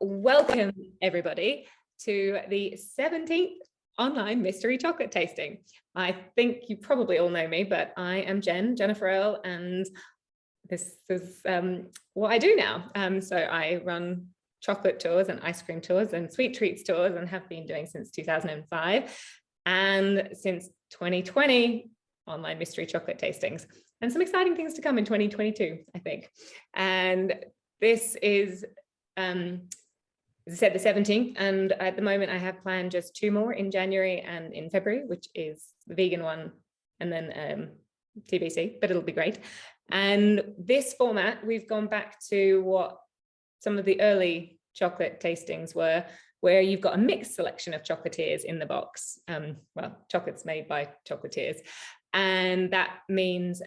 welcome everybody to the 17th online mystery chocolate tasting. I think you probably all know me, but I am Jennifer Earle, and this is what I do now. So I run chocolate tours and ice cream tours and sweet treats tours, and have been doing since 2005, and since 2020 online mystery chocolate tastings, and some exciting things to come in 2022, I think. And this is as I said, the 17th, and at the moment I have planned just 2 more in January and in February, which is the vegan one and then TBC, but it'll be great. And this format, we've gone back to what some of the early chocolate tastings were, where you've got a mixed selection of chocolatiers in the box. Well, chocolates made by chocolatiers. And that means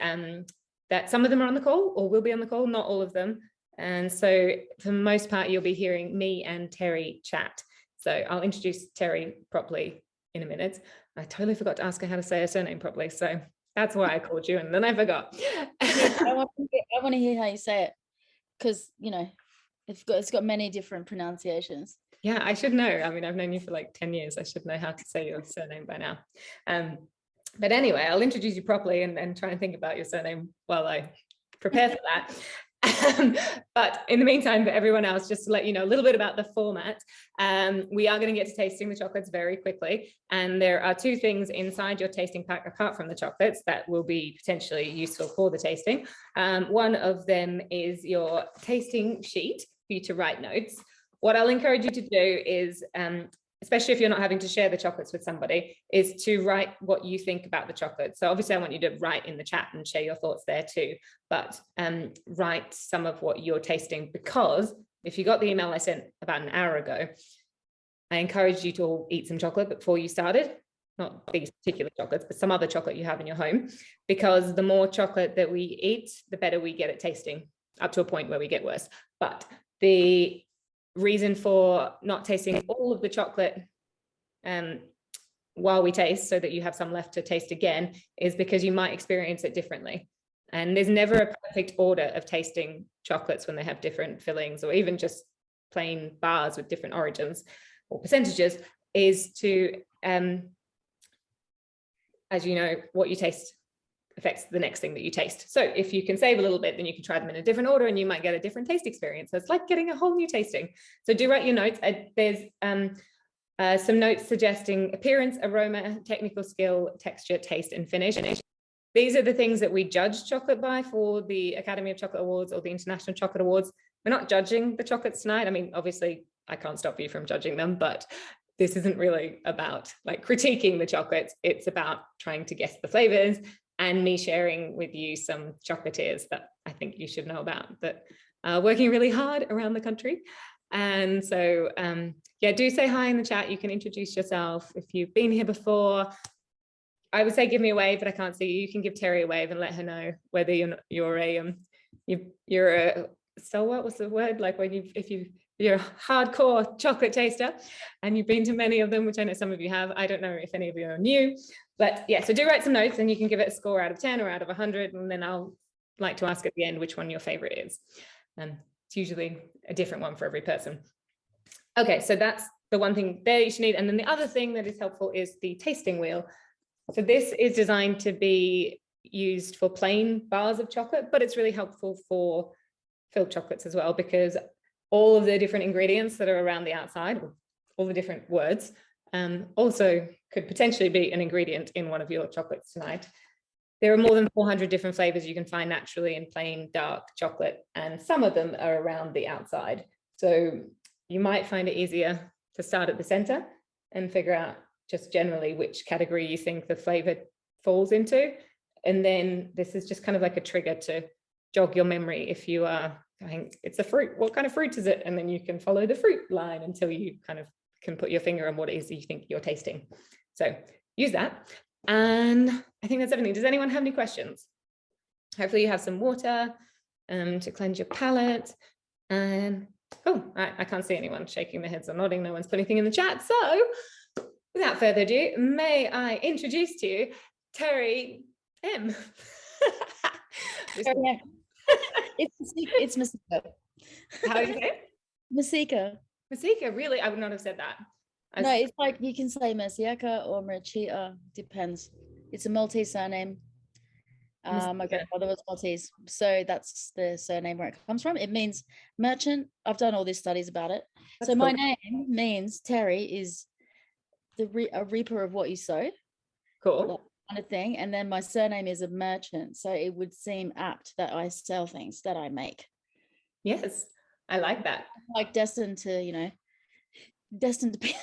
that some of them are on the call or will be on the call, not all of them. And so for the most part, you'll be hearing me and Terri chat. So I'll introduce Terri properly in a minute. I totally forgot to ask her how to say her surname properly. So that's why I called you, and then I forgot. I want to hear how you say it, because, you know, it's got many different pronunciations. Yeah, I should know. I mean, I've known you for like 10 years. I should know how to say your surname by now. But anyway, I'll introduce you properly and try and think about your surname while I prepare for that. But in the meantime, for everyone else, just to let you know a little bit about the format, we are going to get to tasting the chocolates very quickly, and there are 2 things inside your tasting pack apart from the chocolates that will be potentially useful for the tasting. One of them is your tasting sheet for you to write notes. What I'll encourage you to do is, especially if you're not having to share the chocolates with somebody, is to write what you think about the chocolate. So obviously I want you to write in the chat and share your thoughts there too, but write some of what you're tasting, because if you got the email I sent about an hour ago, I encouraged you to all eat some chocolate before you started, not these particular chocolates, but some other chocolate you have in your home, because the more chocolate that we eat, the better we get at tasting, up to a point where we get worse. But the reason for not tasting all of the chocolate while we taste, so that you have some left to taste again, is because you might experience it differently. And there's never a perfect order of tasting chocolates when they have different fillings, or even just plain bars with different origins or percentages, is to, as you know, what you taste affects the next thing that you taste. So if you can save a little bit, then you can try them in a different order and you might get a different taste experience. So it's like getting a whole new tasting. So do write your notes. There's some notes suggesting appearance, aroma, technical skill, texture, taste, and finish. These are the things that we judge chocolate by for the Academy of Chocolate Awards or the International Chocolate Awards. We're not judging the chocolates tonight. I mean, obviously I can't stop you from judging them, but this isn't really about like critiquing the chocolates. It's about trying to guess the flavors, and me sharing with you some chocolatiers that I think you should know about, that are working really hard around the country. And so, yeah, do say hi in the chat. You can introduce yourself. If you've been here before, I would say give me a wave, but I can't see you. You can give Terri a wave and let her know whether you're a stalwart, what's the word? Like when you're a hardcore chocolate taster and you've been to many of them, which I know some of you have. I don't know if any of you are new, but yeah, so do write some notes, and you can give it a score out of 10 or out of 100, and then I'll like to ask at the end which one your favorite is. It's usually a different one for every person. Okay, so that's the one thing there you should need. And then the other thing that is helpful is the tasting wheel. So this is designed to be used for plain bars of chocolate, but it's really helpful for filled chocolates as well, because all of the different ingredients that are around the outside, all the different words, also could potentially be an ingredient in one of your chocolates tonight. There are more than 400 different flavors you can find naturally in plain dark chocolate, and some of them are around the outside. So you might find it easier to start at the center and figure out just generally which category you think the flavor falls into. And then this is just kind of like a trigger to jog your memory. If you are going, it's a fruit, what kind of fruit is it? And then you can follow the fruit line until you kind of can put your finger on what it is that you think you're tasting. So use that. And I think that's everything. Does anyone have any questions? Hopefully you have some water to cleanse your palate. And oh, I can't see anyone shaking their heads or nodding. No one's put anything in the chat. So without further ado, may I introduce to you Terri M. It's Mercieca. How do you say it? Mercieca. Mercieca, really? I would not have said that. No, it's like you can say Mercieca or Mercieca, depends. It's a Maltese surname. My grandmother was Maltese, so that's the surname where it comes from. It means merchant. I've done all these studies about it. That's so my cool. name means Terri is a reaper of what you sow. Cool. Kind of thing. And then my surname is a merchant, so it would seem apt that I sell things that I make. Yes, I like that. Like destined to be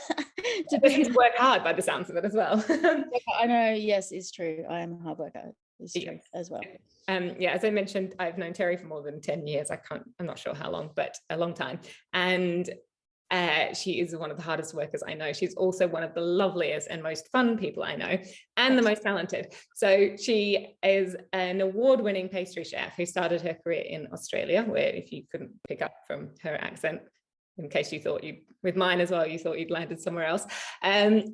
to work hard by the sounds of it as well. I know, yes, it's true. I am a hard worker. It's true as well. Yeah, as I mentioned, I've known Terri for more than 10 years. I'm not sure how long, but a long time. And she is one of the hardest workers I know. She's also one of the loveliest and most fun people I know, and the most talented. So she is an award-winning pastry chef who started her career in Australia, where, if you couldn't pick up from her accent, in case you thought you, with mine as well, you thought you'd landed somewhere else.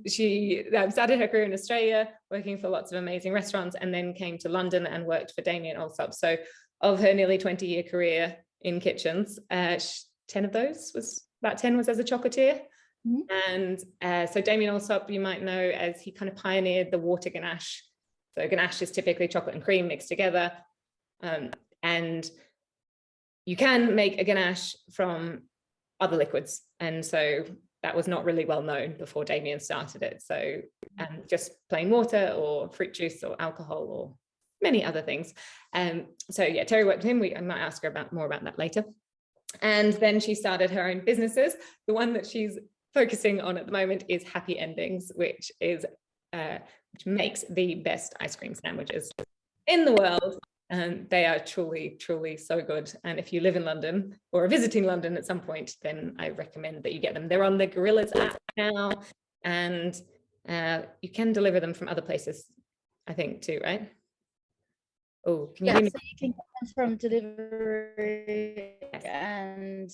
She started her career in Australia, working for lots of amazing restaurants, and then came to London and worked for Damien Allsop. So of her nearly 20-year career in kitchens, 10 of those was as a chocolatier. And so Damien Allsop, you might know, as he kind of pioneered the water ganache. So ganache is typically chocolate and cream mixed together. And you can make a ganache from other liquids. And so that was not really well known before Damien started it. So just plain water or fruit juice or alcohol or many other things. So yeah, Terri worked with him. I might ask her more about that later. And then she started her own businesses. The one that she's focusing on at the moment is Happy Endings, which makes the best ice cream sandwiches in the world. And they are truly, truly so good. And if you live in London or are visiting London at some point, then I recommend that you get them. They're on the Gorillas app now, and you can deliver them from other places, I think, too, right? Oh, can you hear me? So you can get them from delivery, and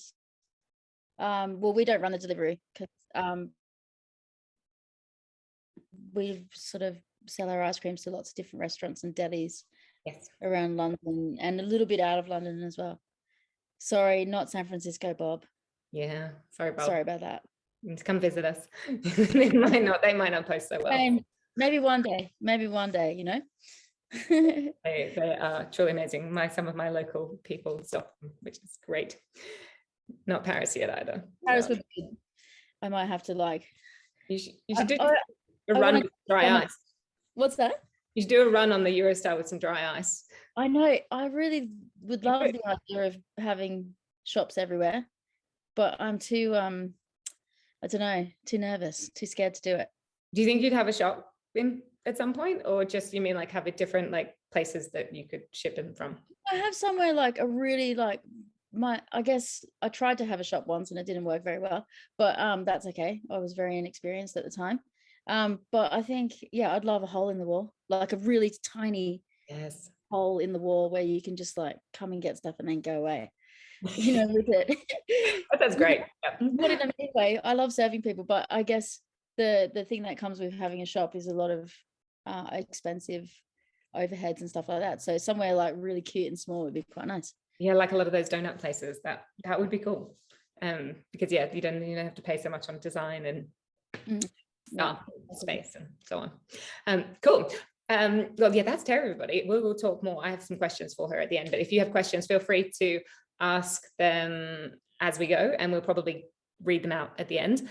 well, we don't run the delivery because we sort of sell our ice creams to lots of different restaurants and delis around London and a little bit out of London as well. Sorry, not San Francisco, Bob. Yeah, sorry, Bob. Sorry about that. Come visit us. They might not post so well. And maybe one day, you know. They are truly amazing. Some of my local people stock them, which is great. Not Paris yet either. Paris would be good. I might have to you should do a run with dry ice. What's that? You should do a run on the Eurostar with some dry ice. I know. I really would love the idea of having shops everywhere, but I'm too I don't know, too nervous, too scared to do it. Do you think you'd have a shop at some point, or just, you mean like have a different places that you could ship them from? I have somewhere a really I guess I tried to have a shop once and it didn't work very well, but that's okay. I was very inexperienced at the time. But I think, yeah, I'd love a hole in the wall, like a really tiny hole in the wall where you can just come and get stuff and then go away, with it. That's great. But in a way, I love serving people, but I guess the thing that comes with having a shop is a lot of expensive overheads and stuff like that. So somewhere really cute and small would be quite nice. Yeah, like a lot of those donut places, that would be cool. Because you don't have to pay so much on design and space and so on. Cool. Well, yeah, that's Terri, everybody. We will talk more. I have some questions for her at the end, but if you have questions, feel free to ask them as we go, and we'll probably read them out at the end,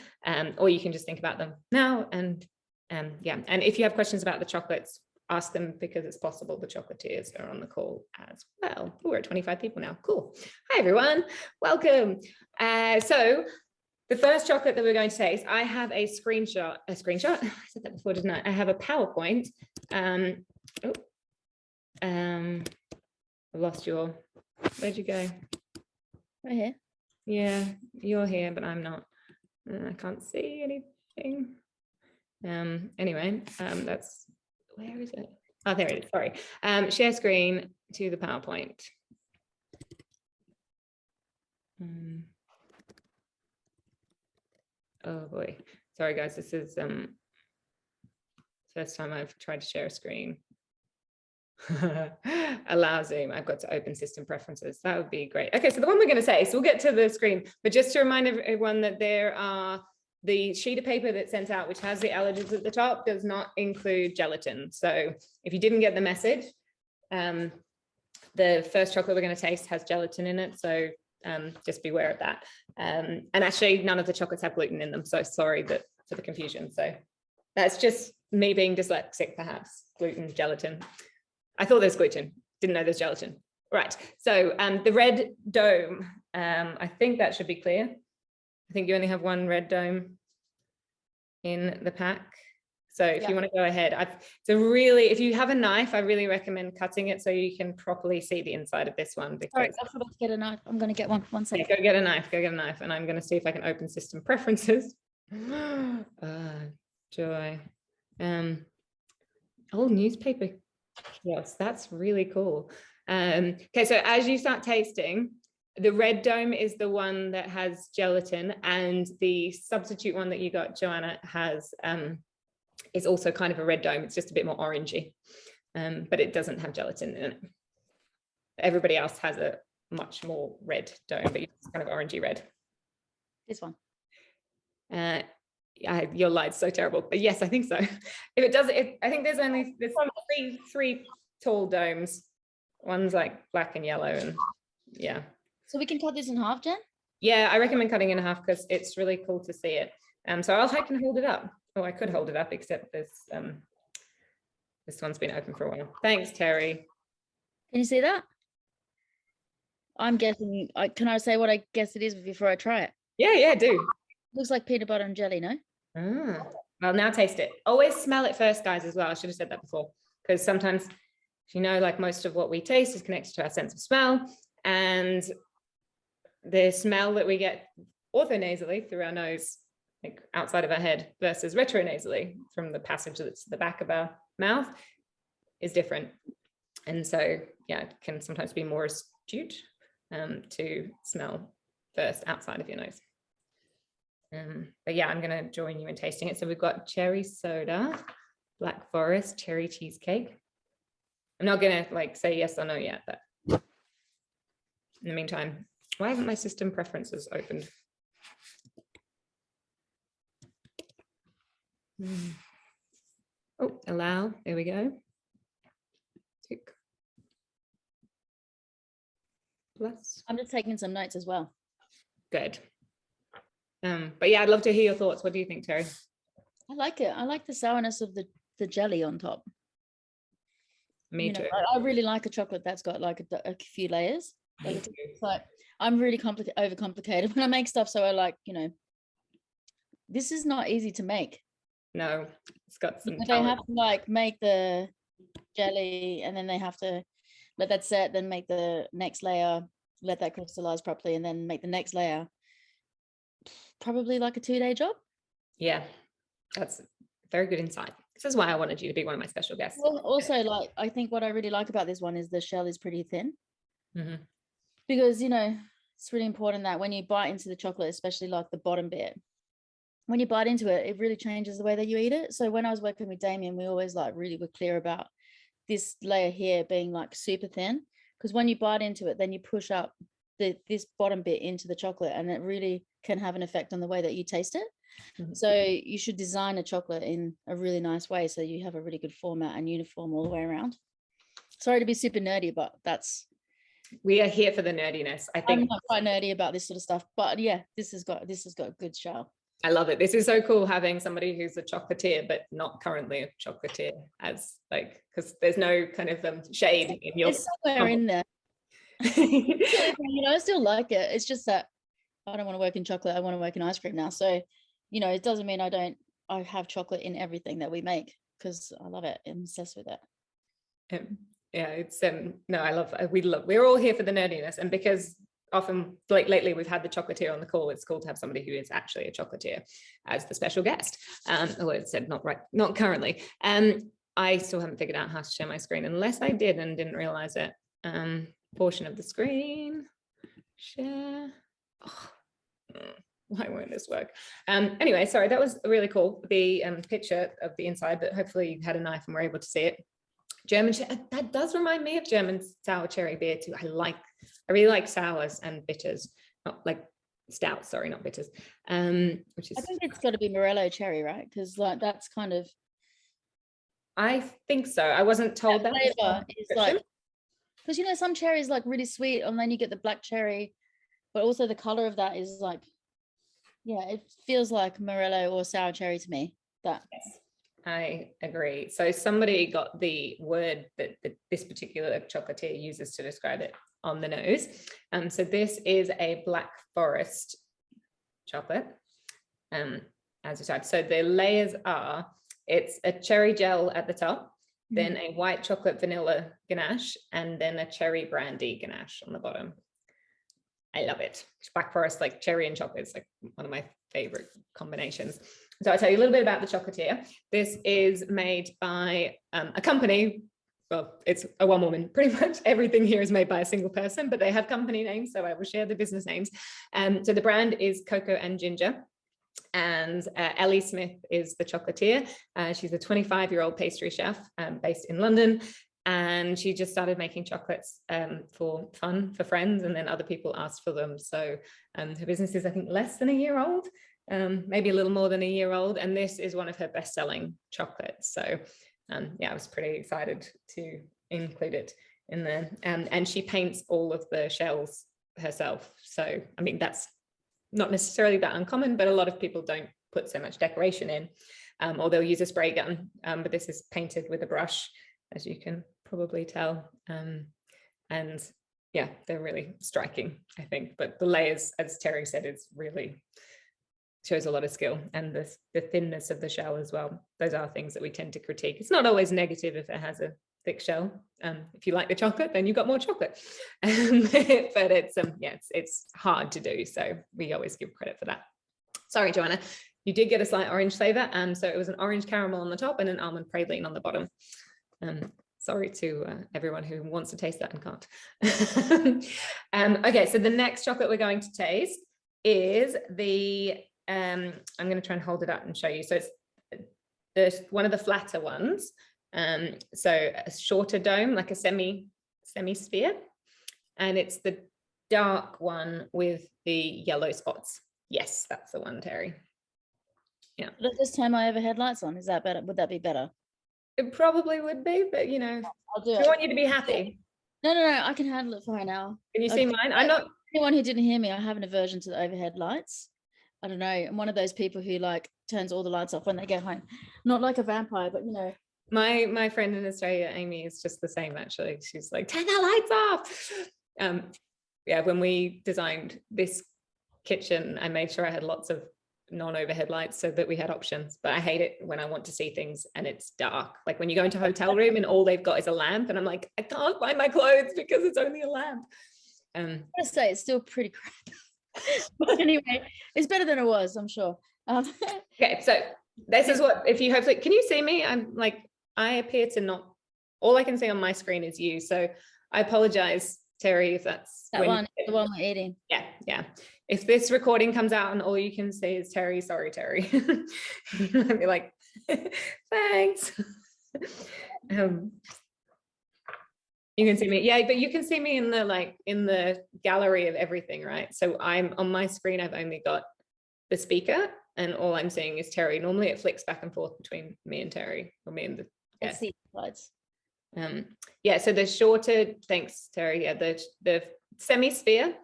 or you can just think about them now. And and if you have questions about the chocolates, ask them, because it's possible the chocolatiers are on the call as well. We're at 25 people now. Cool. Hi everyone, welcome. So the first chocolate that we're going to taste, I have a screenshot. I said that before, didn't I? I have a PowerPoint. I lost your, where'd you go? Right here. Yeah, you're here, but I'm not. I can't see anything. Anyway, that's, where is it? Oh, there it is, sorry. Share screen to the PowerPoint. Oh boy, sorry guys, this is first time I've tried to share a screen. Allow Zoom. I've got to open system preferences. That would be great. Okay, so the one we're going to say, so we'll get to the screen, but just to remind everyone that there are the sheet of paper that's sent out, which has the allergens at the top, does not include gelatin. So if you didn't get the message, the first chocolate we're going to taste has gelatin in it. So just beware of that. And actually none of the chocolates have gluten in them. So sorry for the confusion. So that's just me being dyslexic, perhaps. Gluten, gelatin. I thought there's gluten, didn't know there's gelatin. Right, so the red dome, I think that should be clear. I think you only have one red dome in the pack. So if you want to go ahead, if you have a knife, I really recommend cutting it so you can properly see the inside of this one. Because, all right, I forgot to get a knife. I'm going to get one second. Yeah, go get a knife, and I'm going to see if I can open system preferences. Joy. Oh, newspaper. Yes, that's really cool. Okay, so as you start tasting, the red dome is the one that has gelatin, and the substitute one that you got, Joanna, is also kind of a red dome. It's just a bit more orangey, but it doesn't have gelatin in it. Everybody else has a much more red dome, but it's kind of orangey red. This one. Your light's so terrible, but yes, I think so. If it does, I think there's three tall domes. One's like black and yellow, and yeah. So we can cut this in half, Jen? Yeah, I recommend cutting in half because it's really cool to see it. So I can hold it up. Oh, I could hold it up, except this one's been open for a while. Thanks, Terry. Can you see that? I'm guessing. Can I say what I guess it is before I try it? Yeah, do. Looks like peanut butter and jelly, no? Well, now taste it. Always smell it first, guys, as well. I should have said that before, because sometimes, like most of what we taste is connected to our sense of smell, and the smell that we get orthonasally through our nose, like outside of our head, versus retronasally from the passage that's the back of our mouth, is different. And so, yeah, it can sometimes be more astute to smell first outside of your nose. But yeah, I'm going to join you in tasting it. So we've got cherry soda, black forest, cherry cheesecake. I'm not going to say yes or no yet, but in the meantime, why haven't my system preferences opened? Oh, allow, there we go. Tick. Plus. I'm just taking some notes as well. Good. But yeah, I'd love to hear your thoughts. What do you think, Terry? I like it. I like the sourness of the jelly on top. Me too. I really like a chocolate that's got like a few layers. I'm really overcomplicated when I make stuff. So I like, this is not easy to make. No, it's got some. They have to make the jelly, and then they have to let that set, then make the next layer, let that crystallize properly, and then make the next layer. Probably like a 2-day job. Yeah, that's very good insight. This is why I wanted you to be one of my special guests. Well, also, I think what I really like about this one is the shell is pretty thin. Mm-hmm. Because, it's really important that when you bite into the chocolate, especially like the bottom bit, when you bite into it, it really changes the way that you eat it. So when I was working with Damien, we always really were clear about this layer here being like super thin, because when you bite into it, then you push up this bottom bit into the chocolate, and it really can have an effect on the way that you taste it. Mm-hmm. So you should design a chocolate in a really nice way so you have a really good format and uniform all the way around. Sorry to be super nerdy, but we are here for the nerdiness. I think I'm not quite nerdy about this sort of stuff, but yeah, this has got a good shell. I love it. This is so cool having somebody who's a chocolatier but not currly a chocolatier, as because there's no kind of shade in your. It's somewhere in there. I still like it. It's just that I don't want to work in chocolate. I want to work in ice cream now. So, it doesn't mean I have chocolate in everything that we make, because I love it. I'm obsessed with it. Yeah, it's no, I love it. We're all here for the nerdiness, and because often lately we've had the chocolatier on the call, it's cool to have somebody who is actually a chocolatier as the special guest. Although it said not currently. I still haven't figured out how to share my screen, unless I did and didn't realize it. Portion of the screen, share. Oh, why won't this work? Anyway, sorry, that was really cool, the picture of the inside, but hopefully you had a knife and were able to see it. German, that does remind me of German sour cherry beer too. I really like sours and bitters, not like stouts, sorry, not bitters. Which is, I think it's got to be Morello cherry, right? Because like that's kind of, I think so. I wasn't told that. Flavor is like, because you know some cherries like really sweet, and then you get the black cherry, but also the color of that is like, yeah, it feels like Morello or sour cherry to me. That. Yes, I agree. So somebody got the word that this particular chocolatier uses to describe it on the nose. So this is a black forest chocolate, as a type. So the layers are, it's a cherry gel at the top, then a white chocolate vanilla ganache, and then a cherry brandy ganache on the bottom. I love it. Black forest, like cherry and chocolate, is like one of my favorite combinations. So I'll tell you a little bit about the chocolatier. This is made by a company. Well, it's a one woman. Pretty much everything here is made by a single person, but they have company names, so I will share the business names. So the brand is Cocoa and Ginger. And Ellie Smith is the chocolatier. She's a 25-year-old pastry chef based in London. And she just started making chocolates for fun, for friends, and then other people asked for them. So her business is, I think, less than a year old, maybe a little more than a year old. And this is one of her best-selling chocolates. So yeah, I was pretty excited to include it in there. And she paints all of the shells herself. So, I mean, that's not necessarily that uncommon, but a lot of people don't put so much decoration in, or they'll use a spray gun. But this is painted with a brush, as you can probably tell. And yeah, they're really striking, I think. But the layers, as Terri said, it's really shows a lot of skill, and the thinness of the shell as well. Those are things that we tend to critique. It's not always negative if it has a thick shell. If you like the chocolate, then you've got more chocolate. But yeah, it's hard to do. So we always give credit for that. Sorry, Joanna, you did get a slight orange flavor. So it was an orange caramel on the top and an almond praline on the bottom. Sorry to everyone who wants to taste that and can't. Okay, so the next chocolate we're going to taste is the, I'm going to try and hold it up and show you. So it's one of the flatter ones. So a shorter dome, like a semi-sphere, and it's the dark one with the yellow spots. Yes, that's the one, Terri. Yeah. The first time I ever had lights on, is that better? Would that be better? It probably would be, but you know, I'll do it. I want you to be happy. No, I can handle it fine now. Can you see mine? I'm not. Anyone who didn't hear me, I have an aversion to the overhead lights. I don't know. I'm one of those people who like turns all the lights off when they go home. Not like a vampire, but you know. My friend in Australia, Amy, is just the same actually. She's like, turn the lights off. Yeah, when we designed this kitchen, I made sure I had lots of non-overhead lights so that we had options. But I hate it when I want to see things and it's dark. Like when you go into a hotel room and all they've got is a lamp, and I'm like, I can't find my clothes because it's only a lamp. I gotta say it's still pretty crap. But anyway, it's better than it was, I'm sure. Okay, so this is what, if you hopefully, can you see me? I'm like, I appear to not, all I can see on my screen is you. So I apologize, Terri, if that's that one, the one we're eating. Yeah. If this recording comes out and all you can see is Terri, sorry, Terri. I'd be like, thanks. You can see me, yeah, but you can see me in the gallery of everything, right? So I'm on my screen, I've only got the speaker and all I'm seeing is Terri. Normally it flicks back and forth between me and Terri, or me and the guest. See slides. Yeah, so the shorter, thanks Terri, yeah, the semi-sphere,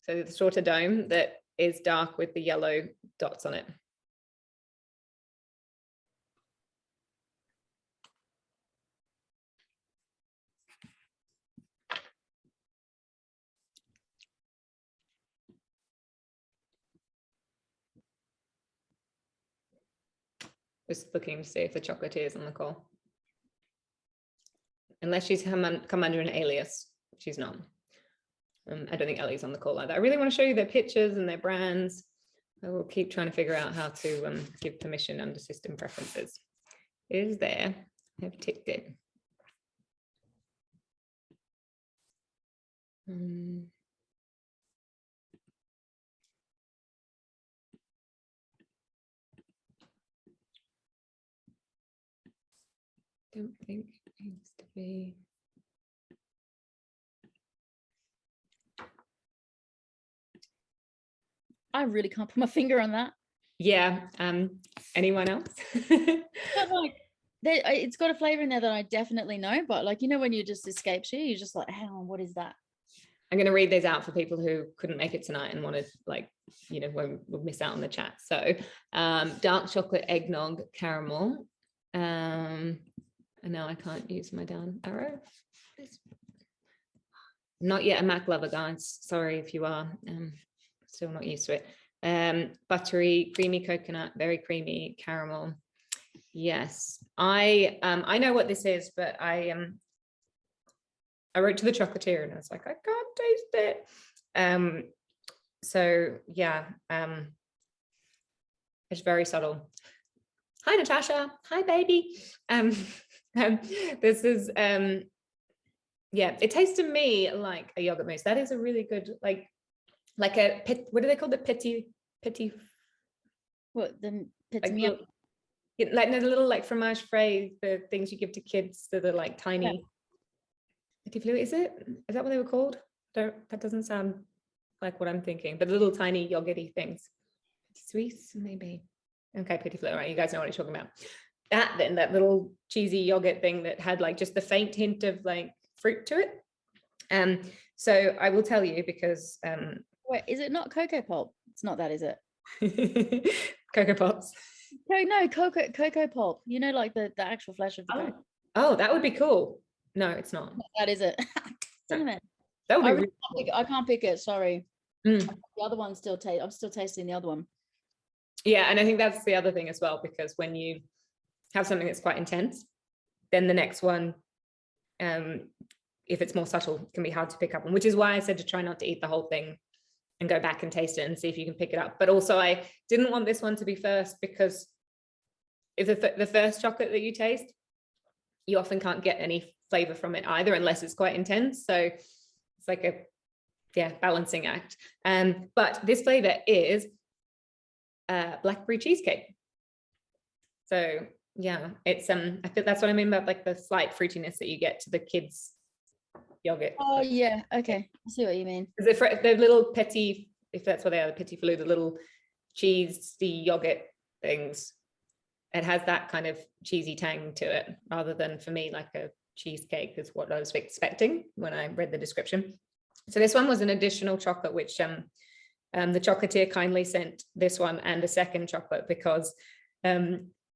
so the shorter dome that is dark with the yellow dots on it. Just looking to see if the chocolatier is on the call. Unless she's come under an alias, she's not. I don't think Ellie's on the call either. I really want to show you their pictures and their brands. I will keep trying to figure out how to give permission under system preferences. It is there. I've ticked it. don't think it needs to be. I really can't put my finger on that. Yeah. Anyone else? But like, it's got a flavor in there that I definitely know, but like, you know, when you just escapes you, you're just like, hang on, what is that? I'm going to read these out for people who couldn't make it tonight and wanted, like, you know, we'll miss out on the chat. So dark chocolate eggnog caramel. And now I can't use my down arrow. Not yet a Mac lover, guys. Sorry if you are. Still not used to it. Buttery, creamy coconut, very creamy caramel. Yes, I know what this is, but I wrote to the chocolatier and I was like, I can't taste it. So yeah, it's very subtle. Hi Natasha. Hi baby. This is yeah, it tastes to me like a yogurt mousse. That is a really good, like a what do they call the petit What the like the little like fromage frais, the things you give to kids that are like tiny. Petit fleur, is that what they were called? That doesn't sound like what I'm thinking, but the little tiny yogurty things. Suisse, maybe. Okay, petit fleur, right? You guys know what I'm talking about. That little cheesy yogurt thing that had like just the faint hint of like fruit to it. So I will tell you because wait, is it not cocoa pulp? It's not that, is it? Cocoa Pops. No, cocoa pulp. You know, like the actual flesh of the cocoa. Oh, that would be cool. No, it's not. That is it. Damn it. That would be really cool. I can't pick it. Sorry. The other one still I'm still tasting the other one. Yeah, and I think that's the other thing as well, because when you have something that's quite intense, then the next one, if it's more subtle, can be hard to pick up on, which is why I said to try not to eat the whole thing and go back and taste it and see if you can pick it up. But also I didn't want this one to be first, because if the first chocolate that you taste, you often can't get any flavor from it either, unless it's quite intense. So it's like a balancing act. But this flavor is blackberry cheesecake. So yeah, it's I think that's what I mean about like the slight fruitiness that you get to the kids yogurt. Oh yeah, okay, I see what you mean. The little petit, if that's what they are, the petit fleur, the little cheesy yogurt things, it has that kind of cheesy tang to it, rather than for me like a cheesecake is what I was expecting when I read the description. So this one was an additional chocolate, which the chocolatier kindly sent this one and a second chocolate, because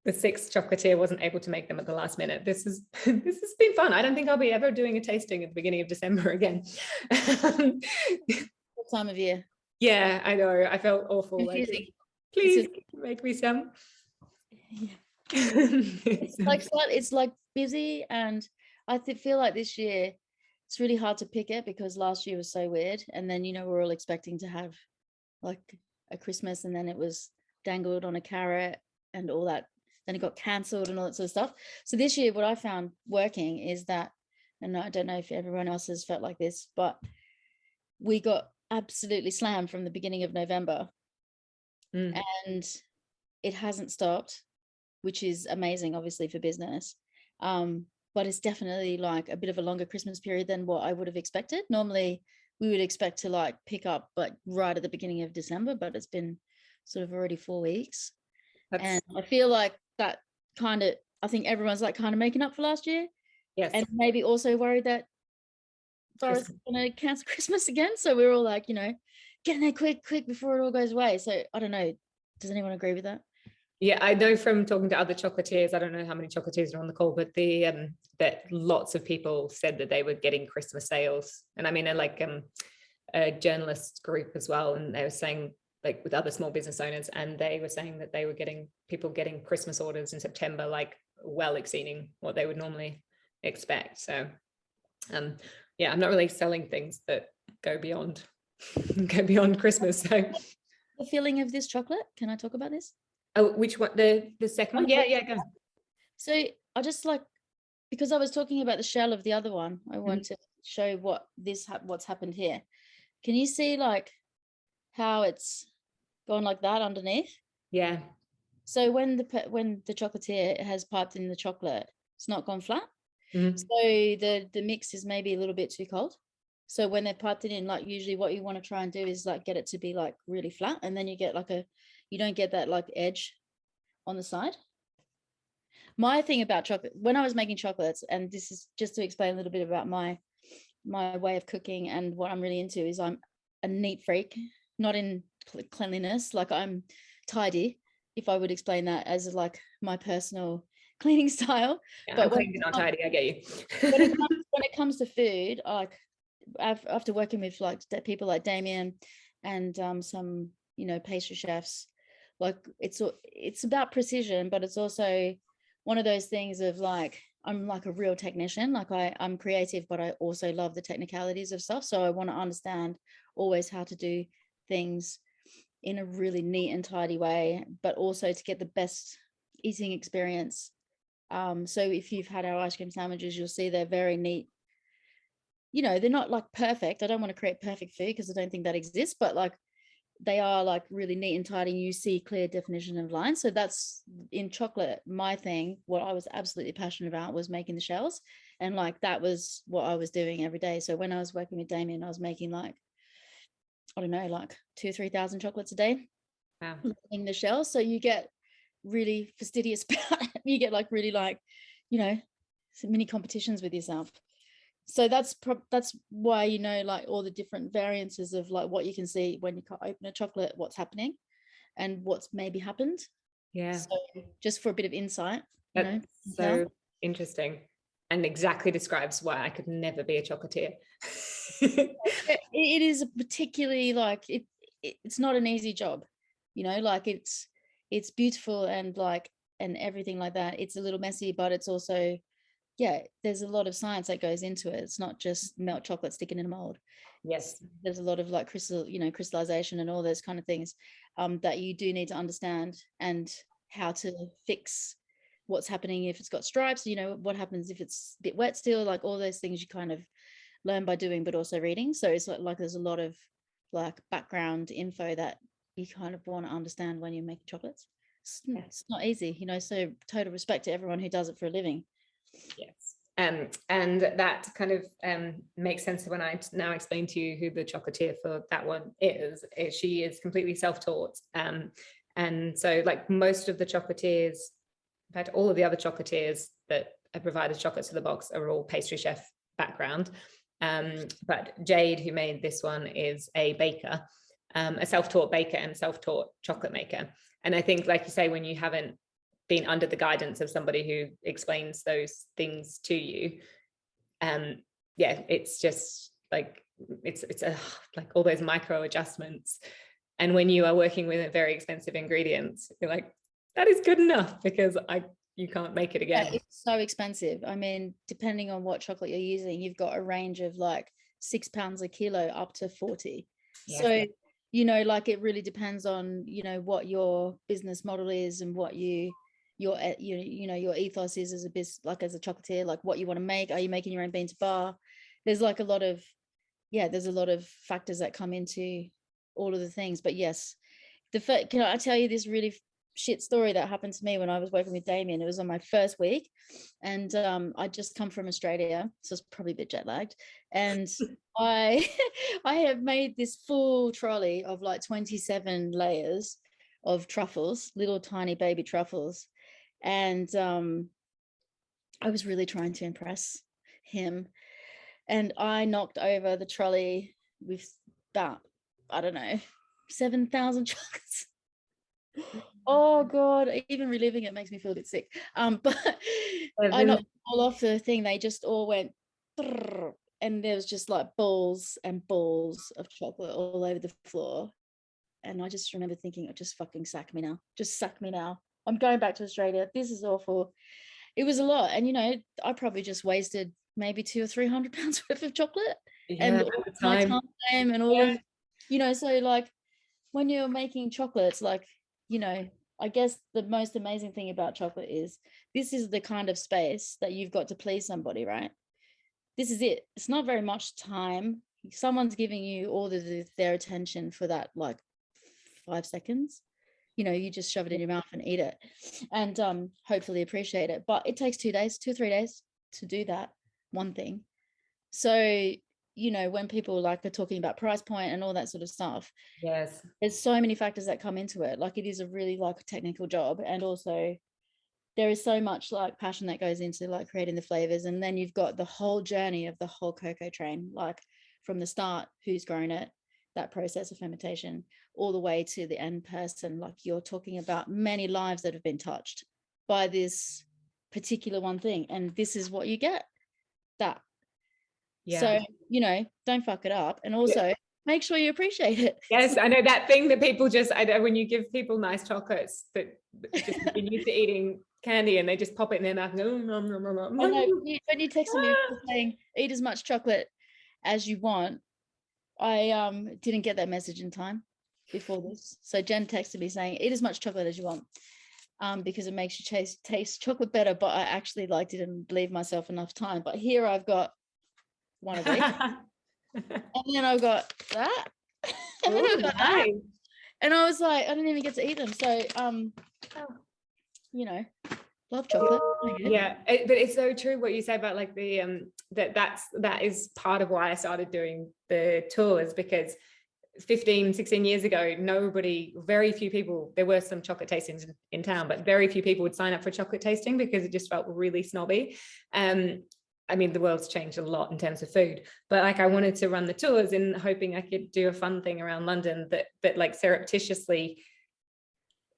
the sixth chocolatier wasn't able to make them at the last minute. This has been fun. I don't think I'll be ever doing a tasting at the beginning of December again. What time of year? Yeah, I know. I felt awful. Like, please make me some. Yeah. It's like busy, and I feel like this year it's really hard to pick it, because last year was so weird, and then, you know, we're all expecting to have like a Christmas, and then it was dangled on a carrot and all that, then it got cancelled and all that sort of stuff. So this year what I found working is that, and I don't know if everyone else has felt like this, but we got absolutely slammed from the beginning of November, and it hasn't stopped, which is amazing, obviously, for business. But it's definitely like a bit of a longer Christmas period than what I would have expected. Normally we would expect to like pick up like right at the beginning of December, but it's been sort of already 4 weeks. And I feel like that kind of, I think everyone's like kind of making up for last year. Yes. And maybe also worried that Boris is going to cancel Christmas again. So we're all like, you know, getting there quick before it all goes away. So I don't know. Does anyone agree with that? Yeah, I know from talking to other chocolatiers, I don't know how many chocolatiers are on the call, but that lots of people said that they were getting Christmas sales. And I mean, like a journalist group as well. And they were saying, like with other small business owners, and they were saying that they were people getting Christmas orders in September, like well exceeding what they would normally expect. So yeah, I'm not really selling things that go beyond Christmas. So the feeling of this chocolate, can I talk about this? Oh, which one? The second one? Yeah, go. So I just like, because I was talking about the shell of the other one, I want to show what's happened here. Can you see like how it's gone like that underneath? Yeah. So when the chocolatier has piped in the chocolate, It's not gone flat. Mhm. So the mix is maybe a little bit too cold. So when they're piped it in, like usually what you want to try and do is like get it to be like really flat, and then you get like you don't get that like edge on the side. My thing about chocolate, when I was making chocolates, and this is just to explain a little bit about my way of cooking and what I'm really into, is I'm a neat freak, not in cleanliness. Like I'm tidy, if I would explain that as like my personal cleaning style. Yeah, But I'm clean but not tidy. I get you. when it comes to food, like after working with like people like Damien and some pastry chefs, like it's about precision, but it's also one of those things of like I'm like a real technician. Like I'm creative, but I also love the technicalities of stuff. So I want to understand always how to do things in a really neat and tidy way, but also to get the best eating experience. So if you've had our ice cream sandwiches, you'll see they're very neat. They're not like perfect. I don't want to create perfect food because I don't think that exists, but like they are like really neat and tidy. You see clear definition of lines. So that's in chocolate. My thing, what I was absolutely passionate about was making the shells. And like, that was what I was doing every day. So when I was working with Damien, I was making like, I don't know, like 2,000-3,000 chocolates a day. Wow. In the shells. So you get really fastidious about it. You get like really like, some mini competitions with yourself. So that's why, like all the different variances of like what you can see when you open a chocolate, what's happening and what's maybe happened. Yeah. So just for a bit of insight, That's so interesting, and exactly describes why I could never be a chocolatier. It is a particularly like it's not an easy job, like it's beautiful and like and everything like that. It's a little messy, but it's also, there's a lot of science that goes into it. It's not just melt chocolate, stick it in a mold. Yes. There's a lot of like crystallization and all those kind of things that you do need to understand, and how to fix what's happening if it's got stripes, what happens if it's a bit wet still, like all those things you kind of learn by doing, but also reading. So it's like there's a lot of like background info that you kind of want to understand when you're making chocolates. It's not easy, so total respect to everyone who does it for a living. Yes. And that kind of makes sense when I now explain to you who the chocolatier for that one is. She is completely self-taught. And so like most of the chocolatiers, in fact, all of the other chocolatiers that have provided chocolates to the box are all pastry chef background. But Jade, who made this one, is a baker, a self-taught baker and self-taught chocolate maker. And I think, like you say, when you haven't been under the guidance of somebody who explains those things to you, it's just like it's like all those micro adjustments. And when you are working with very expensive ingredients, you're like, that is good enough, because you can't make it again. It's so expensive. I mean, depending on what chocolate you're using, you've got a range of like £6 a kilo up to 40. Yes. So like it really depends on what your business model is and what your ethos is as a business, like as a chocolatier, like what you want to make. Are you making your own bean to bar? There's like a lot of factors that come into all of the things. But yes, can I tell you this really shit story that happened to me when I was working with Damien? It was on my first week, and I just come from Australia, so it's probably a bit jet lagged, and I have made this full trolley of like 27 layers of truffles, little tiny baby truffles. And I was really trying to impress him, and I knocked over the trolley with about, I don't know, 7,000 chocolates. Oh God, even reliving it makes me feel a bit sick. But I knocked all off the thing. They just all went, and there was just like balls and balls of chocolate all over the floor. And I just remember thinking, just fucking sack me now. Just sack me now. I'm going back to Australia. This is awful. It was a lot. And, I probably just wasted maybe 200 or 300 pounds worth of chocolate. And all my time and all of, so like when you're making chocolates, like, I guess the most amazing thing about chocolate is this is the kind of space that you've got to please somebody, right? This is it. It's not very much time. Someone's giving you all their attention for that, like 5 seconds. you just shove it in your mouth and eat it, and hopefully appreciate it. But it takes 2 or 3 days to do that one thing. So when people like are talking about price point and all that sort of stuff, yes, there's so many factors that come into it. Like, it is a really like a technical job, and also there is so much like passion that goes into like creating the flavors. And then you've got the whole journey of the whole cocoa train, like from the start, who's grown it, that process of fermentation, all the way to the end person. Like, you're talking about many lives that have been touched by this particular one thing, and this is what you get. That. yeah. So, don't fuck it up, and also make sure you appreciate it. Yes, I know that thing that people just, I know when you give people nice chocolates that just been used to eating candy and they just pop it in their mouth and go, nom, nom, nom, nom. I know, when you texted me saying eat as much chocolate as you want, I didn't get that message in time before this. So Jen texted me saying eat as much chocolate as you want, because it makes you taste chocolate better. But I actually didn't leave myself enough time. But here I've got one of these, and then I've got that, and then I've got that, and I was like, I didn't even get to eat them. So love chocolate. Yeah, but it's so true what you say about like the that is part of why I started doing the tours, because 15-16 years ago, very few people, there were some chocolate tastings in town, but very few people would sign up for chocolate tasting because it just felt really snobby. I mean, the world's changed a lot in terms of food, but like I wanted to run the tours in hoping I could do a fun thing around London that like surreptitiously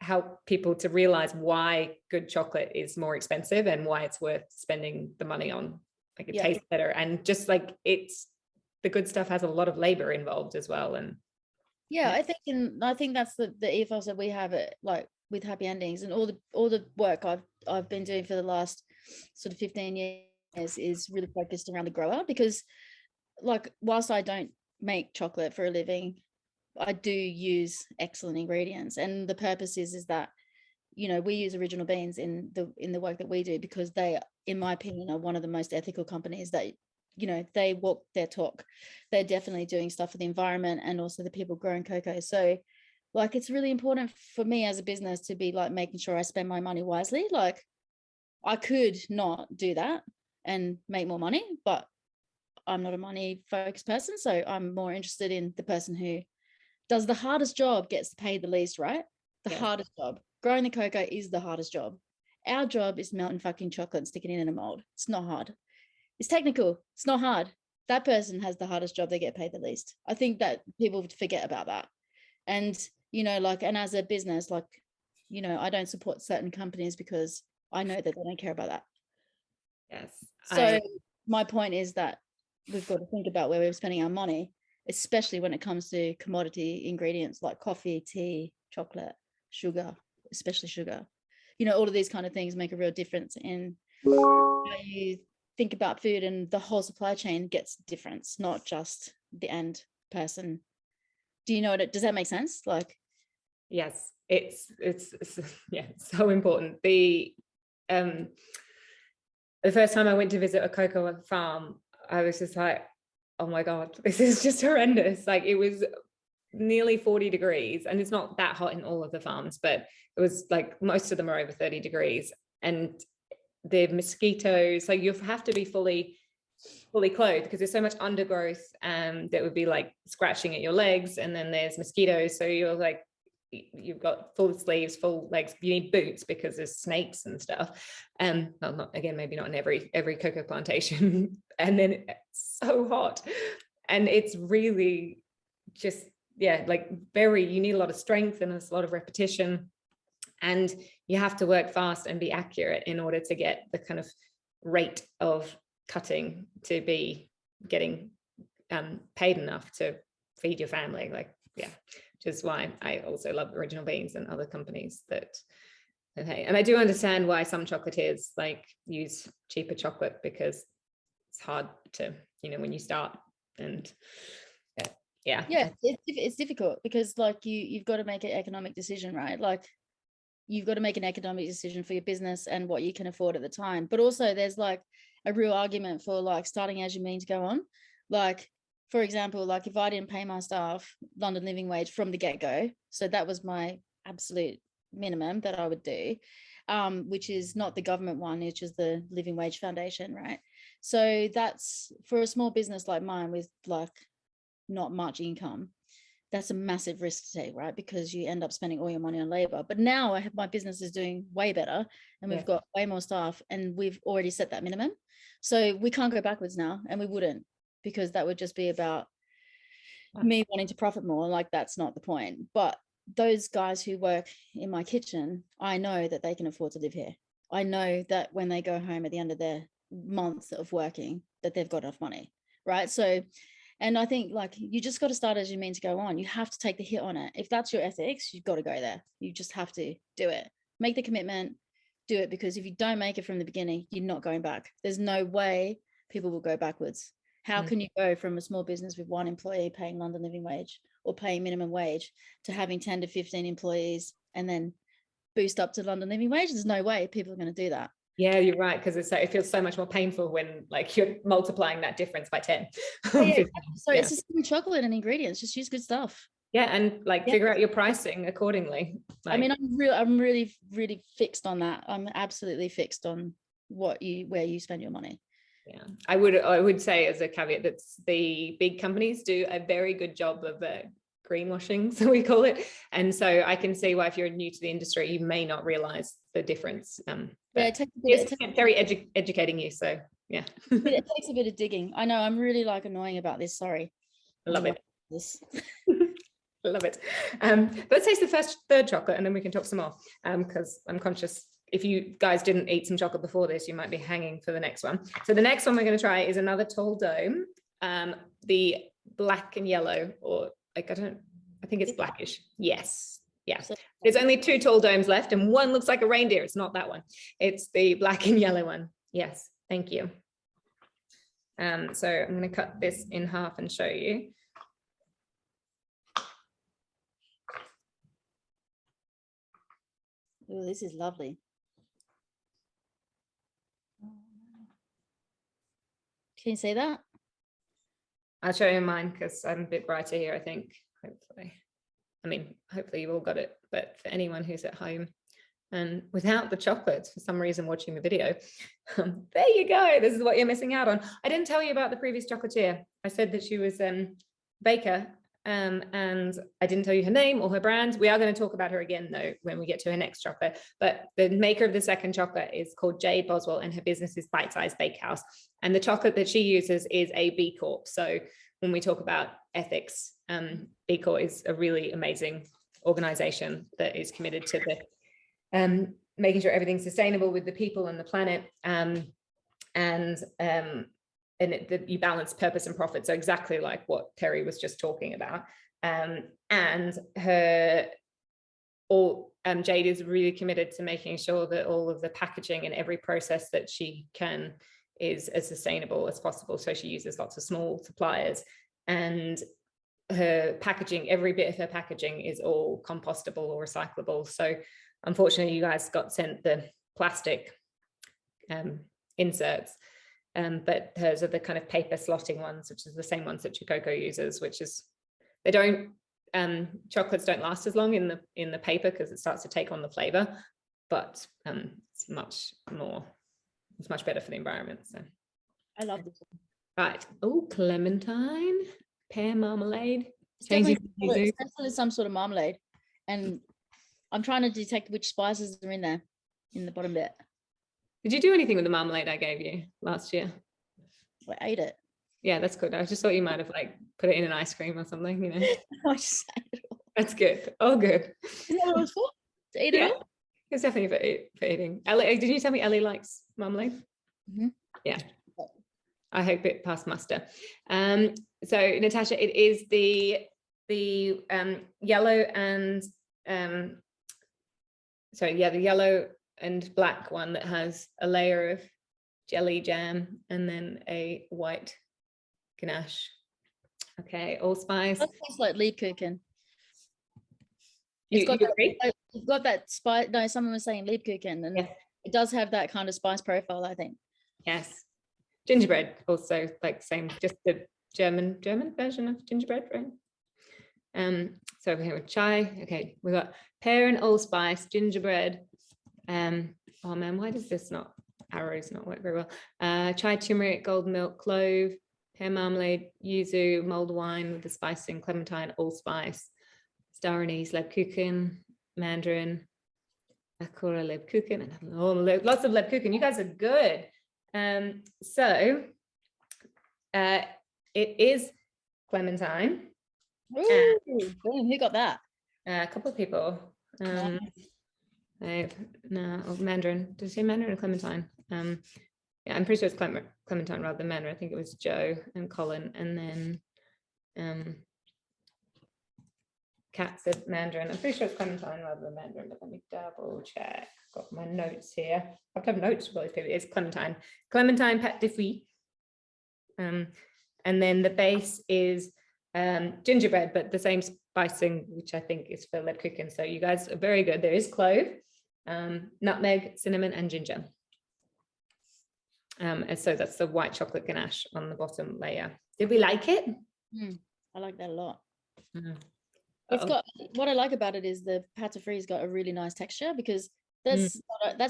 help people to realize why good chocolate is more expensive and why it's worth spending the money on. Like, it tastes better, and just like the good stuff has a lot of labor involved as well. And I think that's the ethos that we have it like with Happy Endings, and all the work I've been doing for the last sort of 15 years is really focused around the grower, because like whilst I don't make chocolate for a living, I do use excellent ingredients, and the purpose is that we use original beans in the work that we do, because they, in my opinion, are one of the most ethical companies that they walk their talk. They're definitely doing stuff for the environment and also the people growing cocoa. So like, it's really important for me as a business to be like making sure I spend my money wisely. Like, I could not do that and make more money, but I'm not a money focused person, so I'm more interested in the person who does the hardest job, gets paid the least, right? The hardest job. Growing the cocoa is the hardest job. Our job is melting fucking chocolate and sticking it in a mold. It's not hard. It's technical. It's not hard. That person has the hardest job. They get paid the least. I think that people forget about that. And, and as a business, like, I don't support certain companies because I know that they don't care about that. yes. So my point is that we've got to think about where we're spending our money, especially when it comes to commodity ingredients like coffee, tea, chocolate, sugar, especially sugar. All of these kind of things make a real difference in how you think about food, and the whole supply chain gets difference, not just the end person. Do you know what does that make sense? Like, yes, it's so important. The first time I went to visit a cocoa farm, I was just like, oh my God, this is just horrendous. Like, it was nearly 40 degrees, and it's not that hot in all of the farms, but it was like most of them are over 30 degrees, and the mosquitoes, like you have to be fully clothed because there's so much undergrowth that would be like scratching at your legs, and then there's mosquitoes, so you're like, you've got full sleeves, full legs, you need boots because there's snakes and stuff. Well, not again, maybe not in every cocoa plantation. And then it's so hot, and it's really just like you need a lot of strength and there's a lot of repetition, and you have to work fast and be accurate in order to get the kind of rate of cutting to be getting paid enough to feed your family. Like, which is why I also love Original Beans and other companies that and I do understand why some chocolatiers like use cheaper chocolate, because it's hard to, when you start, and it's difficult because like you've got to make an economic decision, right? Like, you've got to make an economic decision for your business and what you can afford at the time. But also there's like a real argument for like starting as you mean to go on. Like, for example, like if I didn't pay my staff London living wage from the get-go, so that was my absolute minimum that I would do, which is not the government one, which is the Living Wage Foundation, right? So that's for a small business like mine with like not much income. That's a massive risk to take, right? Because you end up spending all your money on labor. But now my business is doing way better and we've got way more staff and we've already set that minimum. So we can't go backwards now, and we wouldn't, because that would just be about me wanting to profit more. Like, that's not the point. But those guys who work in my kitchen, I know that they can afford to live here. I know that when they go home at the end of their month of working, that they've got enough money, right? So, and I think like you just got to start as you mean to go on. You have to take the hit on it. If that's your ethics, you've got to go there. You just have to do it. Make the commitment, do it, because if you don't make it from the beginning, you're not going back. There's no way people will go backwards. How can you go from a small business with one employee paying London living wage or paying minimum wage to having 10 to 15 employees and then boost up to London living wage? There's no way people are going to do that. Yeah, you're right, because it feels so much more painful when like you're multiplying that difference by 10. Yeah. So it's just chocolate and ingredients. Just use good stuff. Yeah, and like figure out your pricing accordingly. Like, I mean, I'm really fixed on that. I'm absolutely fixed on where you spend your money. Yeah, I would say as a caveat that the big companies do a very good job of greenwashing, so we call it. And so I can see why if you're new to the industry, you may not realize the difference. It takes very educating you. So yeah, it takes a bit of digging. I know I'm really like annoying about this. Sorry. I love it. Love it. Let's taste the third chocolate, and then we can talk some more. Because I'm conscious if you guys didn't eat some chocolate before this, you might be hanging for the next one. So the next one we're going to try is another tall dome, the black and yellow, or like I think it's blackish. Yes. Yeah. There's only 2 tall domes left, and one looks like a reindeer. It's not that one. It's the black and yellow one. Yes. Thank you. So I'm going to cut this in half and show you. Oh, this is lovely. Can you see that? I'll show you mine because I'm a bit brighter here, I think, hopefully. I mean, hopefully you all got it, but for anyone who's at home and without the chocolates, for some reason watching the video, there you go. This is what you're missing out on. I didn't tell you about the previous chocolatier. I said that she was baker, and I didn't tell you her name or her brand. We are going to talk about her again, though, when we get to her next chocolate. But the maker of the second chocolate is called Jade Boswell, and her business is Bite Size Bakehouse. And the chocolate that she uses is a B Corp. So when we talk about ethics, B Corp is a really amazing organization that is committed to the making sure everything's sustainable with the people and the planet, you balance purpose and profit. So exactly like what Terri was just talking about. Jade is really committed to making sure that all of the packaging and every process that she can is as sustainable as possible. So she uses lots of small suppliers, and her packaging, every bit of her packaging is all compostable or recyclable. So unfortunately, you guys got sent the plastic inserts, but hers are the kind of paper slotting ones, which is the same ones that Chococo uses, which is, they don't, chocolates don't last as long in the paper because it starts to take on the flavor, but it's much better for the environment. So I love this one. Right. Oh, clementine, pear marmalade. It's definitely some sort of marmalade, and I'm trying to detect which spices are in there in the bottom bit. Did you do anything with the marmalade I gave you last year? I ate it. Yeah, that's good. I just thought you might have like put it in an ice cream or something, you know. I just ate it all. That's good. Oh, good. Is that what it was for? To eat it all? It's definitely for eating. Ellie, did you tell me Ellie likes marmalade? Mm-hmm. Yeah. I hope it passed muster. So Natasha, it is the yellow and the yellow and black one that has a layer of jelly jam and then a white ganache. Okay, allspice. That tastes like Lebkuchen. You agree? You've got that spice. No, someone was saying Lebkuchen, and it does have that kind of spice profile, I think. Yes. Gingerbread also, like same, just the German version of gingerbread, right? So we're here with chai. Okay, we've got pear and allspice, gingerbread. Oh man, why does this arrows not work very well? Chai, turmeric, golden milk, clove, pear marmalade, yuzu, mulled wine with the spicing, clementine, allspice, star anise, lebkuchen, mandarin, akura lebkuchen, and lots of lebkuchen. You guys are good. So it is clementine. Ooh, boom, who got that? A couple of people. Mandarin. Did you say mandarin or clementine? Yeah, I'm pretty sure it's clementine rather than mandarin. I think it was Joe and Colin, and then Kat said mandarin. I'm pretty sure it's clementine rather than mandarin, but let me double check. Got my notes here. I have to have notes for those people. It's clementine. Clementine pâte de fruits. And then the base is gingerbread, but the same spicing, which I think is for lebkuchen. So you guys are very good. There is clove, nutmeg, cinnamon, and ginger. And so that's the white chocolate ganache on the bottom layer. Did we like it? I like that a lot. Mm. It's got, what I like about it is the pâte frit's got a really nice texture, because that's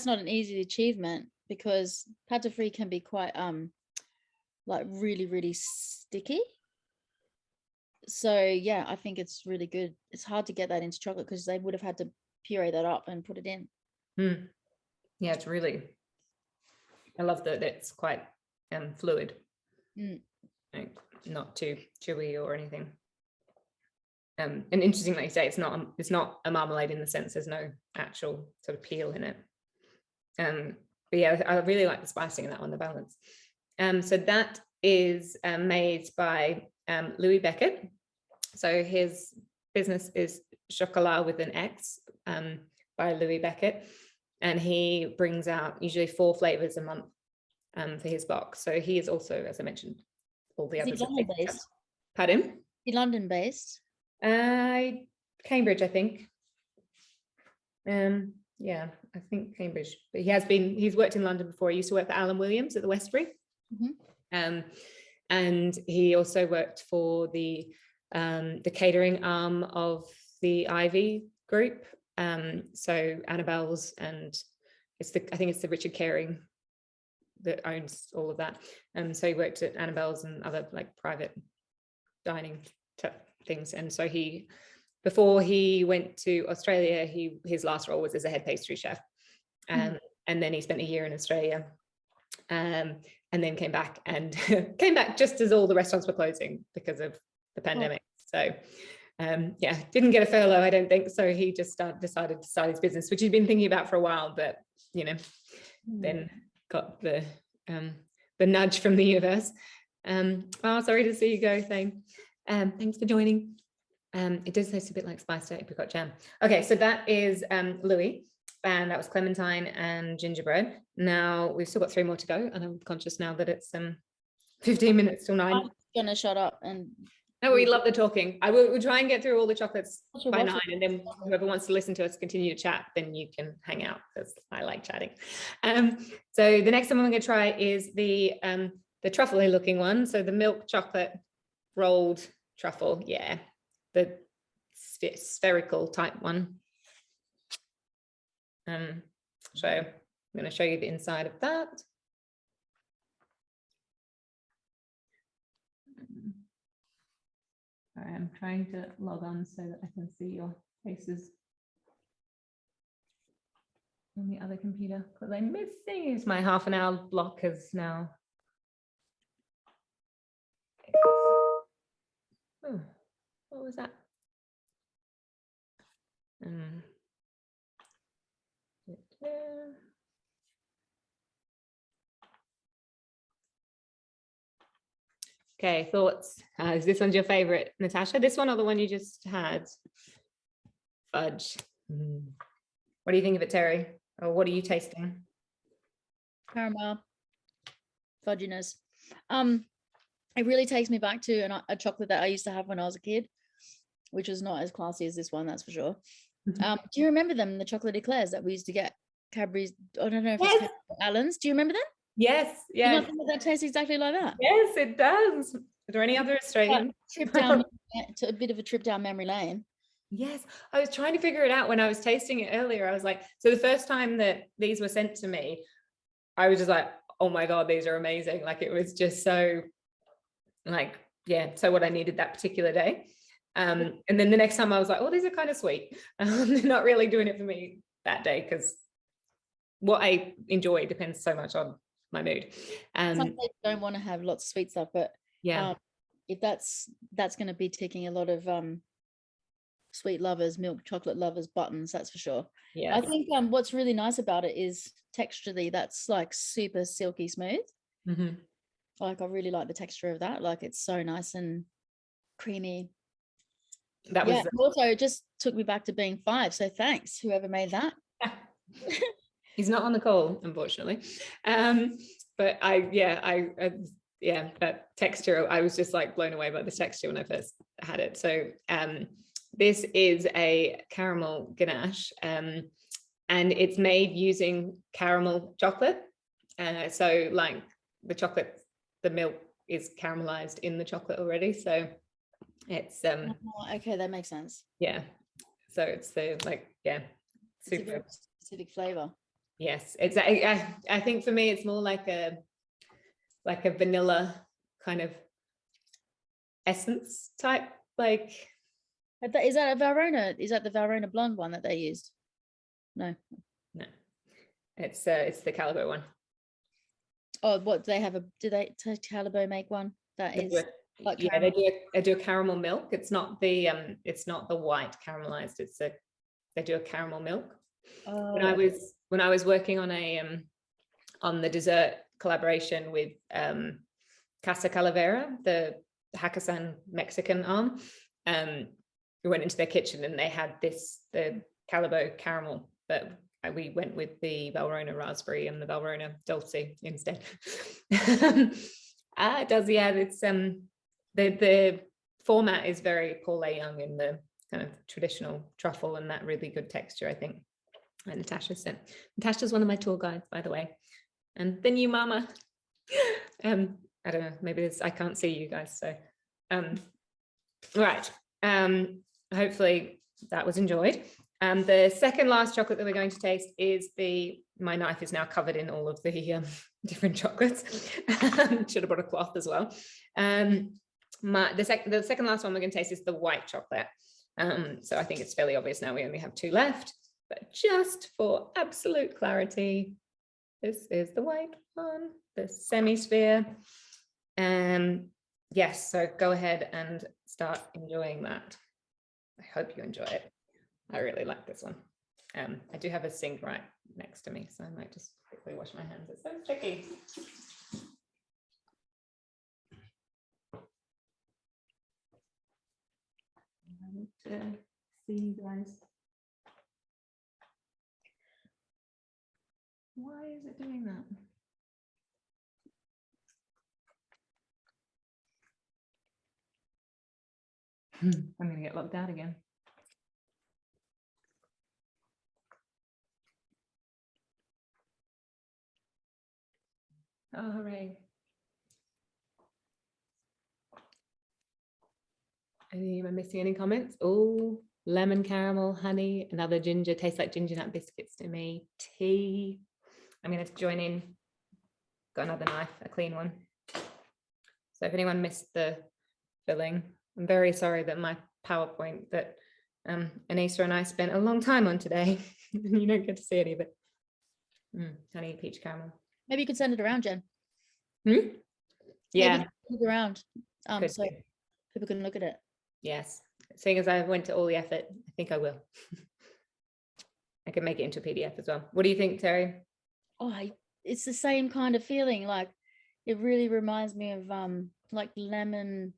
not an easy achievement, because pâte frit can be quite like really, really sticky. So yeah, I think it's really good. It's hard to get that into chocolate because they would have had to puree that up and put it in. Yeah, it's really, I love that it's quite fluid, like not too chewy or anything. And interestingly, say it's not a marmalade in the sense there's no actual sort of peel in it. But yeah, I really like the spicing in that one, the balance. So that is made by Louis Beckett. So his business is Chocolat with an X by Louis Beckett, and he brings out usually 4 flavors a month for his box. So he is also, as I mentioned, all the others. London based? Pardon? Is London based? Cambridge, I think. Yeah, I think Cambridge. But he's worked in London before. He used to work for Alan Williams at the Westbury. And he also worked for the catering arm of the Ivy group. So Annabelle's, and I think it's the Richard Caring that owns all of that. So he worked at Annabelle's and other like private dining things. And so before he went to Australia, his last role was as a head pastry chef. And then he spent a year in Australia. And then came back just as all the restaurants were closing because of the pandemic. So yeah, didn't get a furlough, I don't think. So he just decided to start his business, which he'd been thinking about for a while, but then got the nudge from the universe. Sorry to see you go, Thane. Thanks for joining. It does taste a bit like spiced apricot jam. Okay, so that is Louis. And that was clementine and gingerbread. Now we've still got 3 more to go, and I'm conscious now that it's 15 minutes till 9. I'm gonna shut up and. No, we love the talking. We'll try and get through all the chocolates by 9, and then whoever wants to listen to us continue to chat, then you can hang out because I like chatting. So the next one I'm going to try is the truffle-y looking one. So the milk chocolate rolled truffle, yeah, the spherical type one. So I'm going to show you the inside of that. Sorry, I'm trying to log on so that I can see your faces on the other computer because I'm missing. Is my half-an-hour block is now. Oh, what was that? Okay, thoughts. Is this one's your favorite, Natasha? This one or the one you just had? Fudge. What do you think of it, Terry? Or what are you tasting? Caramel, fudginess. It really takes me back to a chocolate that I used to have when I was a kid, which was not as classy as this one, that's for sure. Do you remember them, the chocolate eclairs that we used to get? Cadbury's, I don't know if it's Allen's. Do you remember them? Yes, yes. You know, that tastes exactly like that. Yes, it does. Are there any other Australian? Trip down to a bit of a trip down memory lane. Yes, I was trying to figure it out when I was tasting it earlier. I was like, so the first time that these were sent to me, I was just like, oh my God, these are amazing. Like it was just so like, yeah, so what I needed that particular day. And then the next time I was like, oh, these are kind of sweet. They're not really doing it for me that day because what I enjoy depends so much on my mood. Some people don't want to have lots of sweet stuff, but Yeah, if that's going to be ticking a lot of sweet lovers, milk chocolate lovers buttons, that's for sure. yeah. I think what's really nice about it is texturally that's like super silky smooth. Mm-hmm. Like I really like the texture of that. Like it's so nice and creamy. That Yeah, was also it just took me back to being 5. So thanks, whoever made that. he's not on the call, unfortunately. But that texture, I was just like blown away by the texture when I first had it. So this is a caramel ganache, and it's made using caramel chocolate. So like the chocolate, the milk is caramelized in the chocolate already. So it's okay, that makes sense. yeah. So it's the super it's a very specific flavor. Yes, it's I think for me it's more like a vanilla kind of essence type. Like Is that a Valrhona? Is that the Valrhona blonde one that they used? No, it's the Calibo one. Oh, what do they have? Do they Calibo make one that is like caramel? They do a caramel milk. It's not the white caramelized. They do a caramel milk. Oh. When I was working on on the dessert collaboration with Casa Calavera, the Hakkasan Mexican arm, we went into their kitchen and they had the Calibo caramel, but we went with the Valrhona raspberry and the Valrhona dulce instead. It does, yeah. It's the format is very Paul A. Young in the kind of traditional truffle and that really good texture, I think. And Natasha's one of my tour guides, by the way, and the new mama. I don't know, maybe I can't see you guys, so right. Hopefully that was enjoyed. The second last chocolate that we're going to taste is my knife is now covered in all of the different chocolates. Should have brought a cloth as well. The second last one we're going to taste is the white chocolate. So I think it's fairly obvious now we only have 2 left, but just for absolute clarity, this is the white one, the semi-sphere. Yes, so go ahead and start enjoying that. I hope you enjoy it. I really like this one. I do have a sink right next to me, so I might just quickly wash my hands. It's so tricky. I want to see you guys. Why is it doing that? I'm going to get locked out again. Oh, hooray. Am I missing any comments? Oh, lemon caramel, honey, another ginger, tastes like ginger nut biscuits to me. Tea. I'm going to join in. Got another knife, a clean one. So if anyone missed the filling, I'm very sorry that my PowerPoint that Anissa and I spent a long time on today, you don't get to see any of it. Honey peach caramel. Maybe you could send it around, Jen. Yeah. Maybe around so people can look at it. Yes. Seeing as I went to all the effort, I think I will. I can make it into a PDF as well. What do you think, Terri? Oh, it's the same kind of feeling. Like it really reminds me of like lemon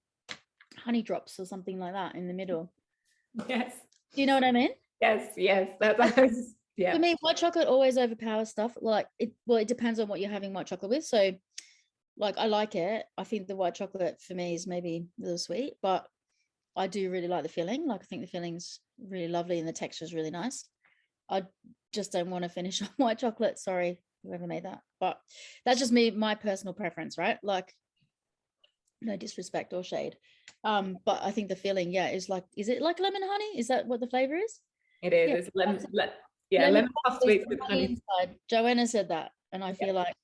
honey drops or something like that in the middle. Yes. Do you know what I mean? Yes. That's yeah. For me, white chocolate always overpowers stuff. Like it depends on what you're having white chocolate with. So like I like it. I think the white chocolate for me is maybe a little sweet, but I do really like the filling. Like I think the filling's really lovely and the texture is really nice. I just don't want to finish on white chocolate. Sorry, whoever made that. But that's just my personal preference, right? Like no disrespect or shade. But I think the feeling, is like, is it like lemon honey? Is that what the flavor is? It is. Yeah, It's lemon puff sweets with honey. Inside. Joanna said that, and I feel like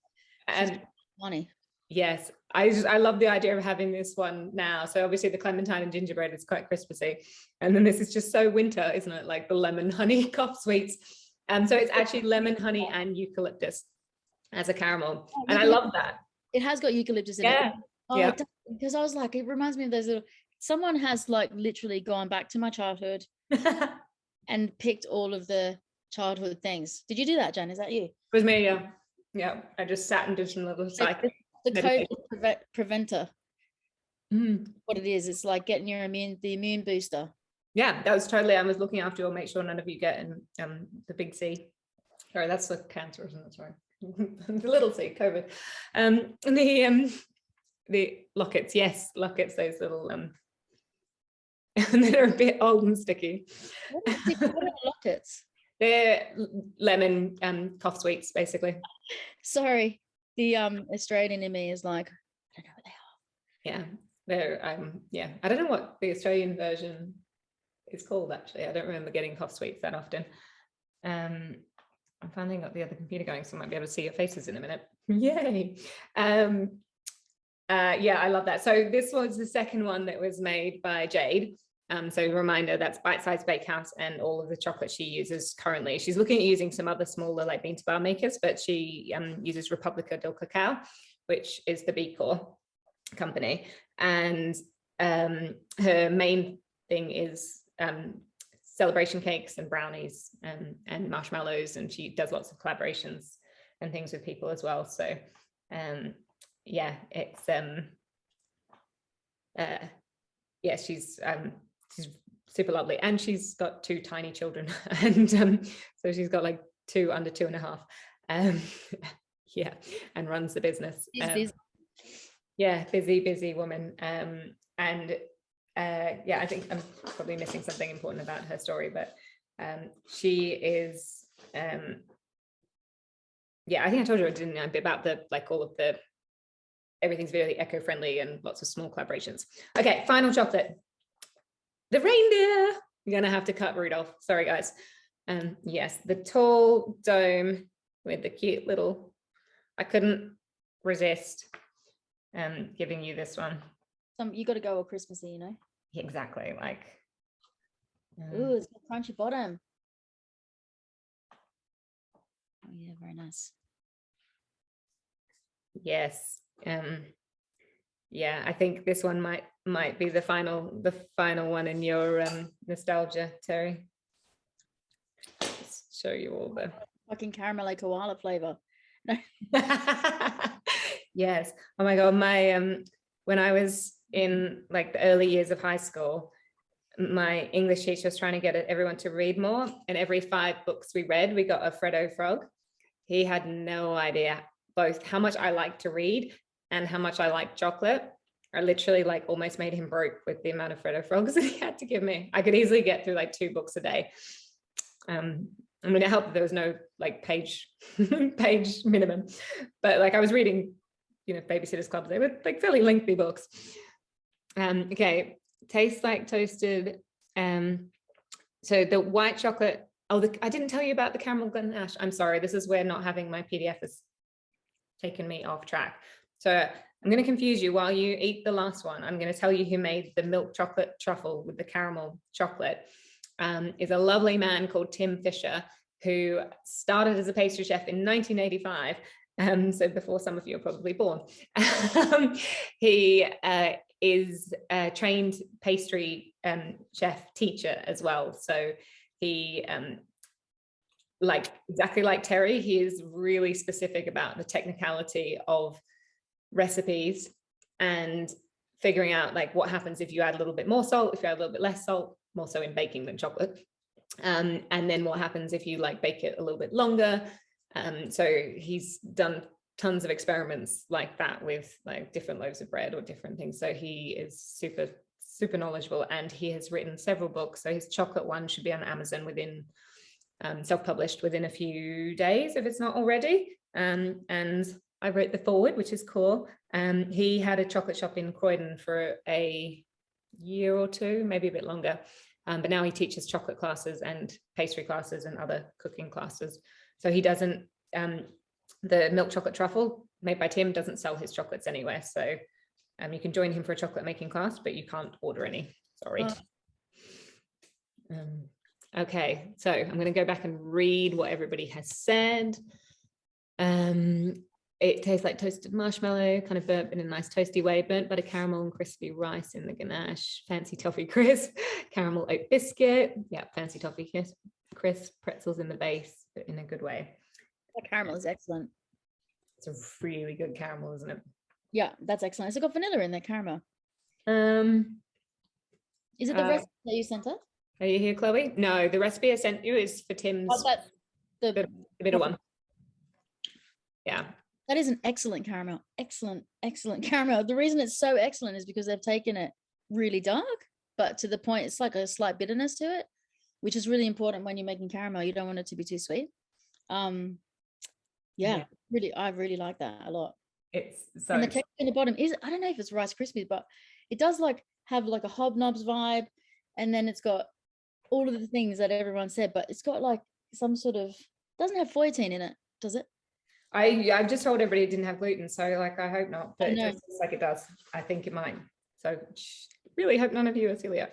she's And honey. yes, I love the idea of having this one now. So obviously the clementine and gingerbread is quite Christmassy, and then this is just so winter, isn't it? Like the lemon honey cough sweets. So it's actually lemon honey and eucalyptus as a caramel, and I love that. It has got eucalyptus in it. Oh, because I was like, it reminds me of those little. Someone has like literally gone back to my childhood and picked all of the childhood things. Did you do that, Jen? Is that you? It was me, yeah. I just sat and did some little cycle. The COVID preventer. What it is, it's like getting your the immune booster. Yeah, that was totally. I was looking after you. I'll make sure none of you get the big C. Sorry, that's the cancer, isn't it? Sorry, the little C, COVID. The lockets, yes, lockets. Those little and they're a bit old and sticky. What are lockets? They're lemon cough sweets, basically. Sorry, the Australian in me is like, I don't know what they are. Yeah, they're I don't know what the Australian version is called, actually. I don't remember getting cough sweets that often. I finally got the other computer going, so I might be able to see your faces in a minute. Yay. I love that. So this was the second one that was made by Jade. So a reminder, that's Bite Size Bakehouse and all of the chocolate she uses currently. She's looking at using some other smaller like bean to bar makers, but she uses Repubblica del Cacao, which is the B Corp company. And her main thing is celebration cakes and brownies and marshmallows, and she does lots of collaborations and things with people as well. So it's she's super lovely, and she's got 2 tiny children, and so she's got like 2 under 2.5, and runs the business. Busy woman. I think I'm probably missing something important about her story, but she is I think I told you, didn't I, a bit about the like all of the everything's very eco-friendly and lots of small collaborations. Okay, final chocolate. The reindeer. You're gonna have to cut Rudolph. Sorry, guys. Yes, the tall dome with the cute little. I couldn't resist giving you this one. You got to go all Christmassy, you know. Exactly, like. Ooh, it's got crunchy bottom. Oh yeah, very nice. Yes. I think this one might be the final one in your nostalgia, Terri. Just show you all the fucking caramel koala flavor. Yes. Oh my god, my when I was in like the early years of high school, my English teacher was trying to get everyone to read more, and every 5 books we read, we got a Freddo frog. He had no idea both how much I liked to read and how much I liked chocolate. I literally like almost made him broke with the amount of Freddo frogs that he had to give me. I could easily get through like 2 books a day. I mean, it helped that there was no like page minimum, but like I was reading, Babysitter's Club. They were like fairly lengthy books. Okay, tastes like toasted. So the white chocolate. Oh, I didn't tell you about the caramel ganache. I'm sorry. This is where not having my PDF has taken me off track. So I'm going to confuse you while you eat the last one. I'm going to tell you who made the milk chocolate truffle with the caramel chocolate. Is a lovely man called Tim Fisher, who started as a pastry chef in 1985. So before some of you are probably born. He is a trained pastry chef teacher as well. So he, exactly like Terri, he is really specific about the technicality of recipes and figuring out like what happens if you add a little bit more salt, if you add a little bit less salt, more so in baking than chocolate. And then what happens if you like bake it a little bit longer. So he's done tons of experiments like that with like different loaves of bread or different things. So he is super knowledgeable, and he has written several books. So his chocolate one should be on Amazon within self-published within a few days if it's not already. And I wrote the foreword, which is cool. He had a chocolate shop in Croydon for a year or two, maybe a bit longer. But now he teaches chocolate classes and pastry classes and other cooking classes. So he doesn't, the milk chocolate truffle made by Tim doesn't sell his chocolates anywhere. So you can join him for a chocolate making class, but you can't order any, sorry. Okay, so I'm going to go back and read what everybody has said. It tastes like toasted marshmallow, kind of burnt in a nice toasty way, burnt butter caramel and crispy rice in the ganache, fancy toffee crisp, caramel oat biscuit, yeah, fancy toffee crisp, pretzels in the base, but in a good way. The caramel is excellent. It's a really good caramel, isn't it? Yeah, that's excellent. It's got vanilla in there, caramel. Is it the recipe that you sent us? Are you here, Chloe? No, the recipe I sent you is for Tim's the bitter one. Yeah. That is an excellent caramel. Excellent caramel. The reason it's so excellent is because they've taken it really dark, but to the point, it's like a slight bitterness to it, which is really important when you're making caramel. You don't want it to be too sweet. Yeah. Really, I really like that a lot. It's so, and the texture in the bottom is, I don't know if it's Rice Krispies, but it does like have like a Hobnobs vibe, and then it's got all of the things that everyone said, but it's got like some sort of, doesn't have foytine in it, does it? I've just told everybody it didn't have gluten, so like I hope not, but it just looks like it does. I think it might. So really hope none of you are celiac.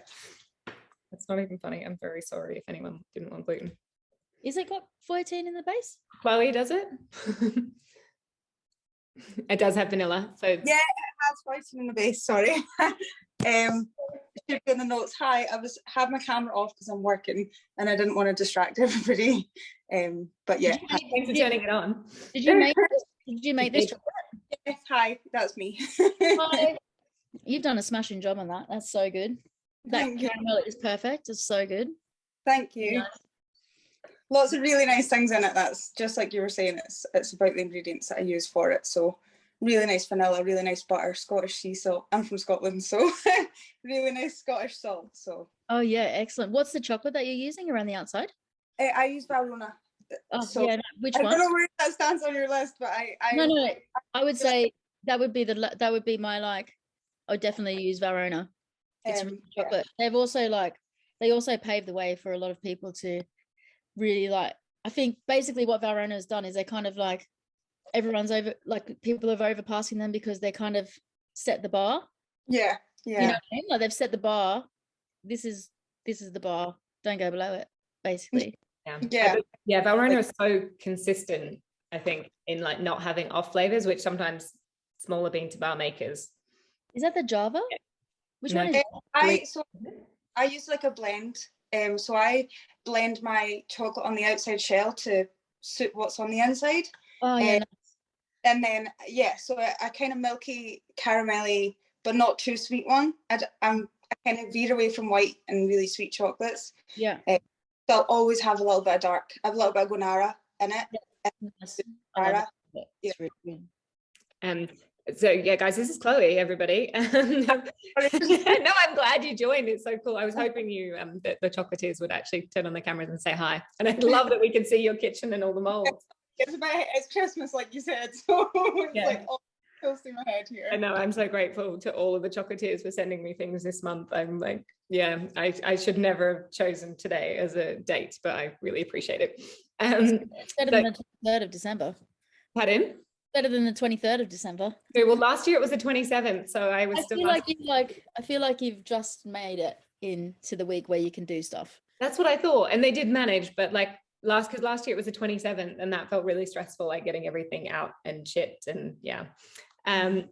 It's not even funny. I'm very sorry if anyone didn't want gluten. Is it got foytine in the base? Chloe, does it? It does have vanilla. So yeah, it has foytine in the base. Sorry. Should be in the notes. Hi, I have my camera off because I'm working and I didn't want to distract everybody. But yeah, thanks for turning it on. Did you make this? Did you make this chocolate? Yes, hi, that's me. Hi. You've done a smashing job on that. That's so good. That caramel is perfect. It's so good. Thank you. Nice. Lots of really nice things in it. That's just like you were saying, it's about the ingredients that I use for it. So really nice vanilla, really nice butter, Scottish sea salt. I'm from Scotland, so really nice Scottish salt. So yeah, excellent. What's the chocolate that you're using around the outside? I use Valrhona. Oh so yeah, no, which one? I don't know where that stands on your list, but I would say that would be my like. I would definitely use Valrhona. It's really chocolate. Yeah. They also paved the way for a lot of people to really like. I think basically what Valrhona has done is they kind of like everyone's over, like people are overpassing them because they kind of set the bar. Yeah. You know what I mean? Like they've set the bar. This is the bar. Don't go below it, basically. Yeah. Valrhona is so consistent, I think, in like not having off flavors, which sometimes smaller bean to bar makers. Is that the Java? Which one is I use like a blend. So I blend my chocolate on the outside shell to suit what's on the inside. Oh yeah. And then so I kind of milky, caramelly, but not too sweet one. I kind of veer away from white and really sweet chocolates. Yeah. So I'll always have a little bit of dark. I have a little bit of Ganache in it. It's really good. So yeah, guys, this is Chloe, everybody. No, I'm glad you joined. It's so cool. I was hoping you that the chocolatiers would actually turn on the cameras and say hi. And I love that we can see your kitchen and all the molds. It's Christmas, like you said. So it's like all close to my head here. I know. I'm so grateful to all of the chocolatiers for sending me things this month. I'm like, I should never have chosen today as a date, but I really appreciate it. It's better than the 23rd of December. Pardon? Better than the 23rd of December. Okay, well, last year it was the 27th, so I feel like you've just made it into the week where you can do stuff. That's what I thought, and they did manage, but like last year it was the 27th, and that felt really stressful, like getting everything out and shipped, and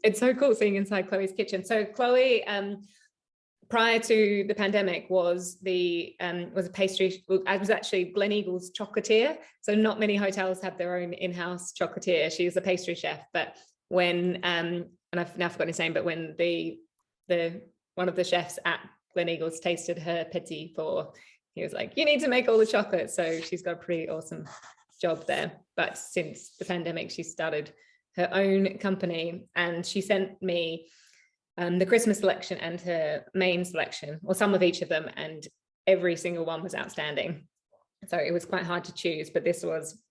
it's so cool seeing inside Chloe's kitchen. So Chloe, prior to the pandemic, was a pastry. I was actually Gleneagles chocolatier, so not many hotels have their own in-house chocolatier. She's a pastry chef, but when and I've now forgotten his name, but when the one of the chefs at Gleneagles tasted her petit four, he was like, "You need to make all the chocolate." So she's got a pretty awesome job there. But since the pandemic, she started her own company, and she sent me the Christmas selection and her main selection, or some of each of them, and every single one was outstanding. So it was quite hard to choose, but this was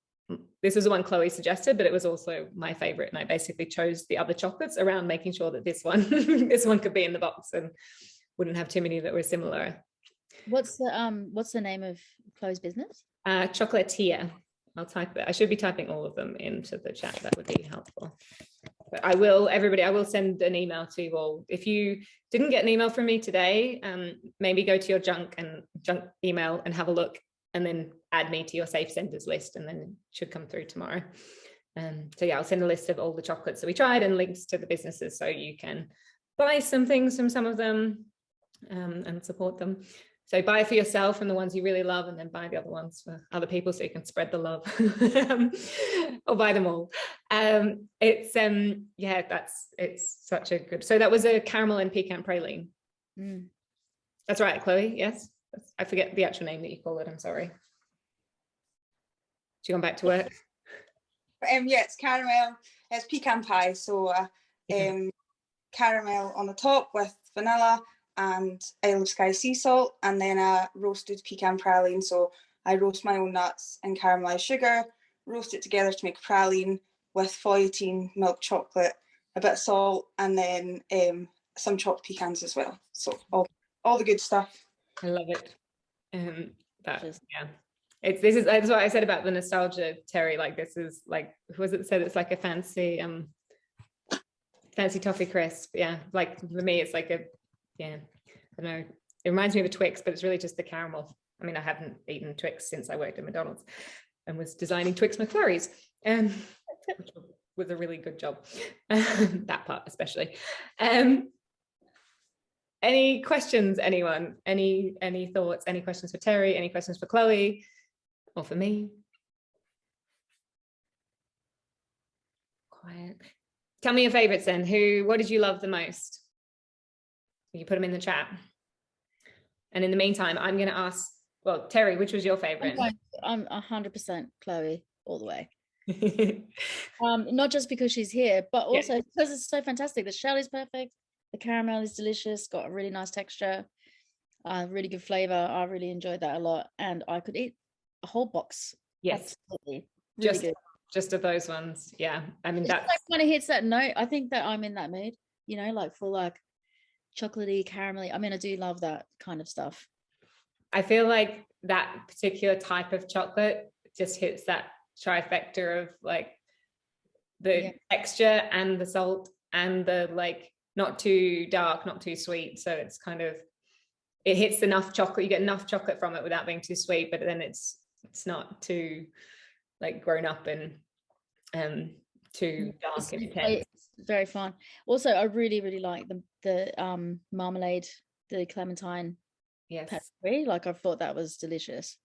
this was the one Chloe suggested, but it was also my favorite, and I basically chose the other chocolates around making sure that this one this one could be in the box and wouldn't have too many that were similar. What's the name of Chloe's business? Chocolatier. I'll type it. I should be typing all of them into the chat. That would be helpful. But I will send an email to you all. If you didn't get an email from me today, maybe go to your junk email and have a look, and then add me to your safe senders list, and then it should come through tomorrow. So yeah, I'll send a list of all the chocolates that we tried and links to the businesses, so you can buy some things from some of them and support them. So buy for yourself and the ones you really love, and then buy the other ones for other people so you can spread the love. Or buy them all. It's such a good. So that was a caramel and pecan praline. That's right, Chloe. Yes, I forget the actual name that you call it. I'm sorry. She gone back to work? Yeah, it's caramel. It's pecan pie. So caramel on the top with vanilla and Isle of Skye sea salt, and then a roasted pecan praline. So I roast my own nuts and caramelized sugar, roast it together to make a praline with fondue, milk chocolate, a bit of salt, and then some chopped pecans as well. So all the good stuff. I love it. That's what I said about the nostalgia, Terry. Like, this is like, who was it that said it's like a fancy toffee crisp? Yeah, like for me it's like I don't know, it reminds me of a Twix, but it's really just the caramel. I mean, I haven't eaten Twix since I worked at McDonald's and was designing Twix McFlurries, which was a really good job. That part especially. Any questions, anyone? Any thoughts? Any questions for Terry? Any questions for Chloe or for me? Quiet. Tell me your favorites then. What did you love the most? You put them in the chat. And in the meantime, I'm going to ask, well, Terry, which was your favorite? I'm 100% Chloe all the way. Not just because she's here, but also because it's so fantastic. The shell is perfect. The caramel is delicious, got a really nice texture, really good flavor. I really enjoyed that a lot. And I could eat a whole box. Yes. Absolutely. Really good. Just of those ones. Yeah. I mean, that kind of hits that note. I think that I'm in that mood, like for like chocolatey, caramelly. I mean, I do love that kind of stuff. I feel like that particular type of chocolate just hits that trifecta of like the texture and the salt and the like, not too dark, not too sweet. So it's kind of, it hits enough chocolate, you get enough chocolate from it without being too sweet, but then it's not too like grown up and too dark and intense. It's very fun. Also, I really, really like the marmalade, the clementine pastry. Like, I thought that was delicious.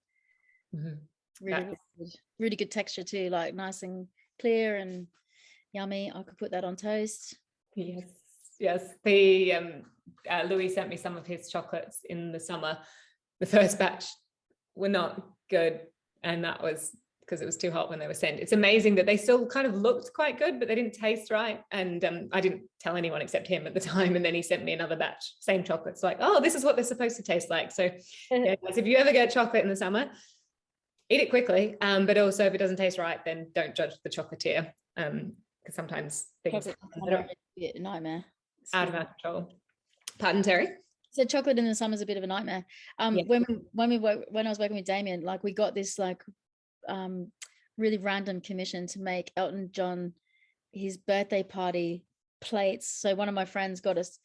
Really good texture too, like nice and clear and yummy. I could put that on toast. Yes. The Louis sent me some of his chocolates in the summer. The first batch were not good, and that was because it was too hot when they were sent. It's amazing that they still kind of looked quite good, but they didn't taste right. And I didn't tell anyone except him at the time. And then he sent me another batch, same chocolates, like, oh, this is what they're supposed to taste like. So yeah, guys, if you ever get chocolate in the summer, eat it quickly. But also, if it doesn't taste right, then don't judge the chocolatier. Because sometimes things are a nightmare. Out of our control. Pardon, Terry? So chocolate in the summer is a bit of a nightmare. When I was working with Damien, like, we got this like really random commission to make Elton John his birthday party plates. So one of my friends got us,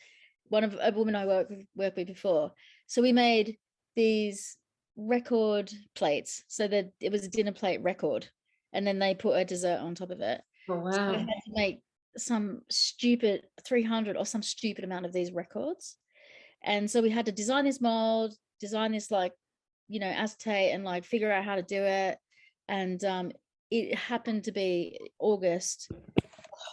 a woman I worked with before. So we made these record plates, so that it was a dinner plate record, and then they put a dessert on top of it. Oh wow! So I had to make some stupid 300 or some stupid amount of these records, and so we had to design this mold, design this like acetate, and like figure out how to do it. And it happened to be August,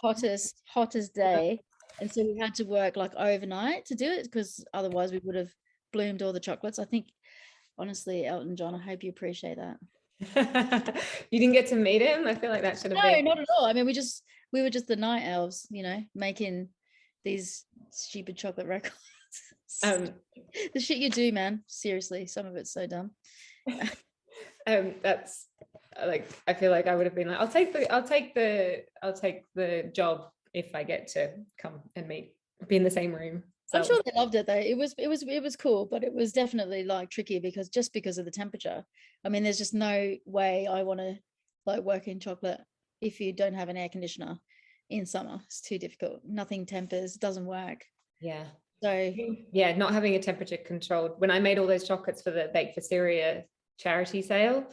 hottest day, and so we had to work like overnight to do it, because otherwise we would have bloomed all the chocolates. I think, honestly, Elton John, I hope you appreciate that. You didn't get to meet him? I feel like that should have been. No, not at all. I mean, we were just the night elves, making these stupid chocolate records. The shit you do, man. Seriously, some of it's so dumb. like I feel like I would have been like, I'll take the job if I get to come and be in the same room. So I'm sure they loved it though. It was cool, but it was definitely like tricky because of the temperature. I mean, there's just no way I want to like work in chocolate if you don't have an air conditioner in summer. It's too difficult. Nothing tempers, doesn't work. Yeah. So yeah, not having a temperature controlled. When I made all those chocolates for the Bake for Syria charity sale,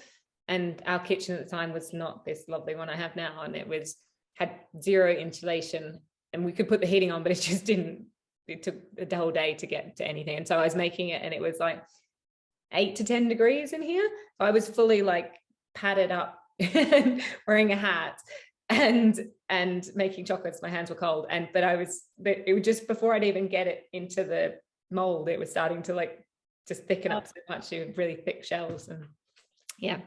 and our kitchen at the time was not this lovely one I have now, and it had zero insulation, and we could put the heating on, but it just didn't. It took the whole day to get to anything. And so I was making it, and it was like 8 to 10 degrees in here. So I was fully like padded up and wearing a hat and making chocolates. My hands were cold. But it was just before I'd even get it into the mold, it was starting to like just thicken up so much. You had really thick shells, and yeah,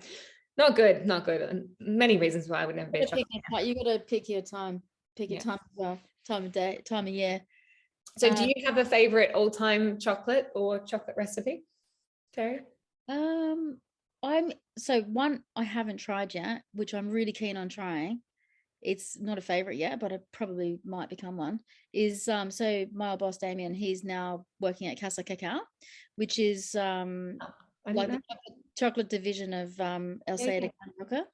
not good. And many reasons why I would never be a chocolate. You got to pick your time, your time as well, time of day, time of year. So do you have a favorite all-time chocolate or chocolate recipe, Terri? One I haven't tried yet, which I'm really keen on trying. It's not a favorite yet, but it probably might become one. Is so my old boss Damien, he's now working at Casa Cacao, which is like the chocolate division of Elsea de Can.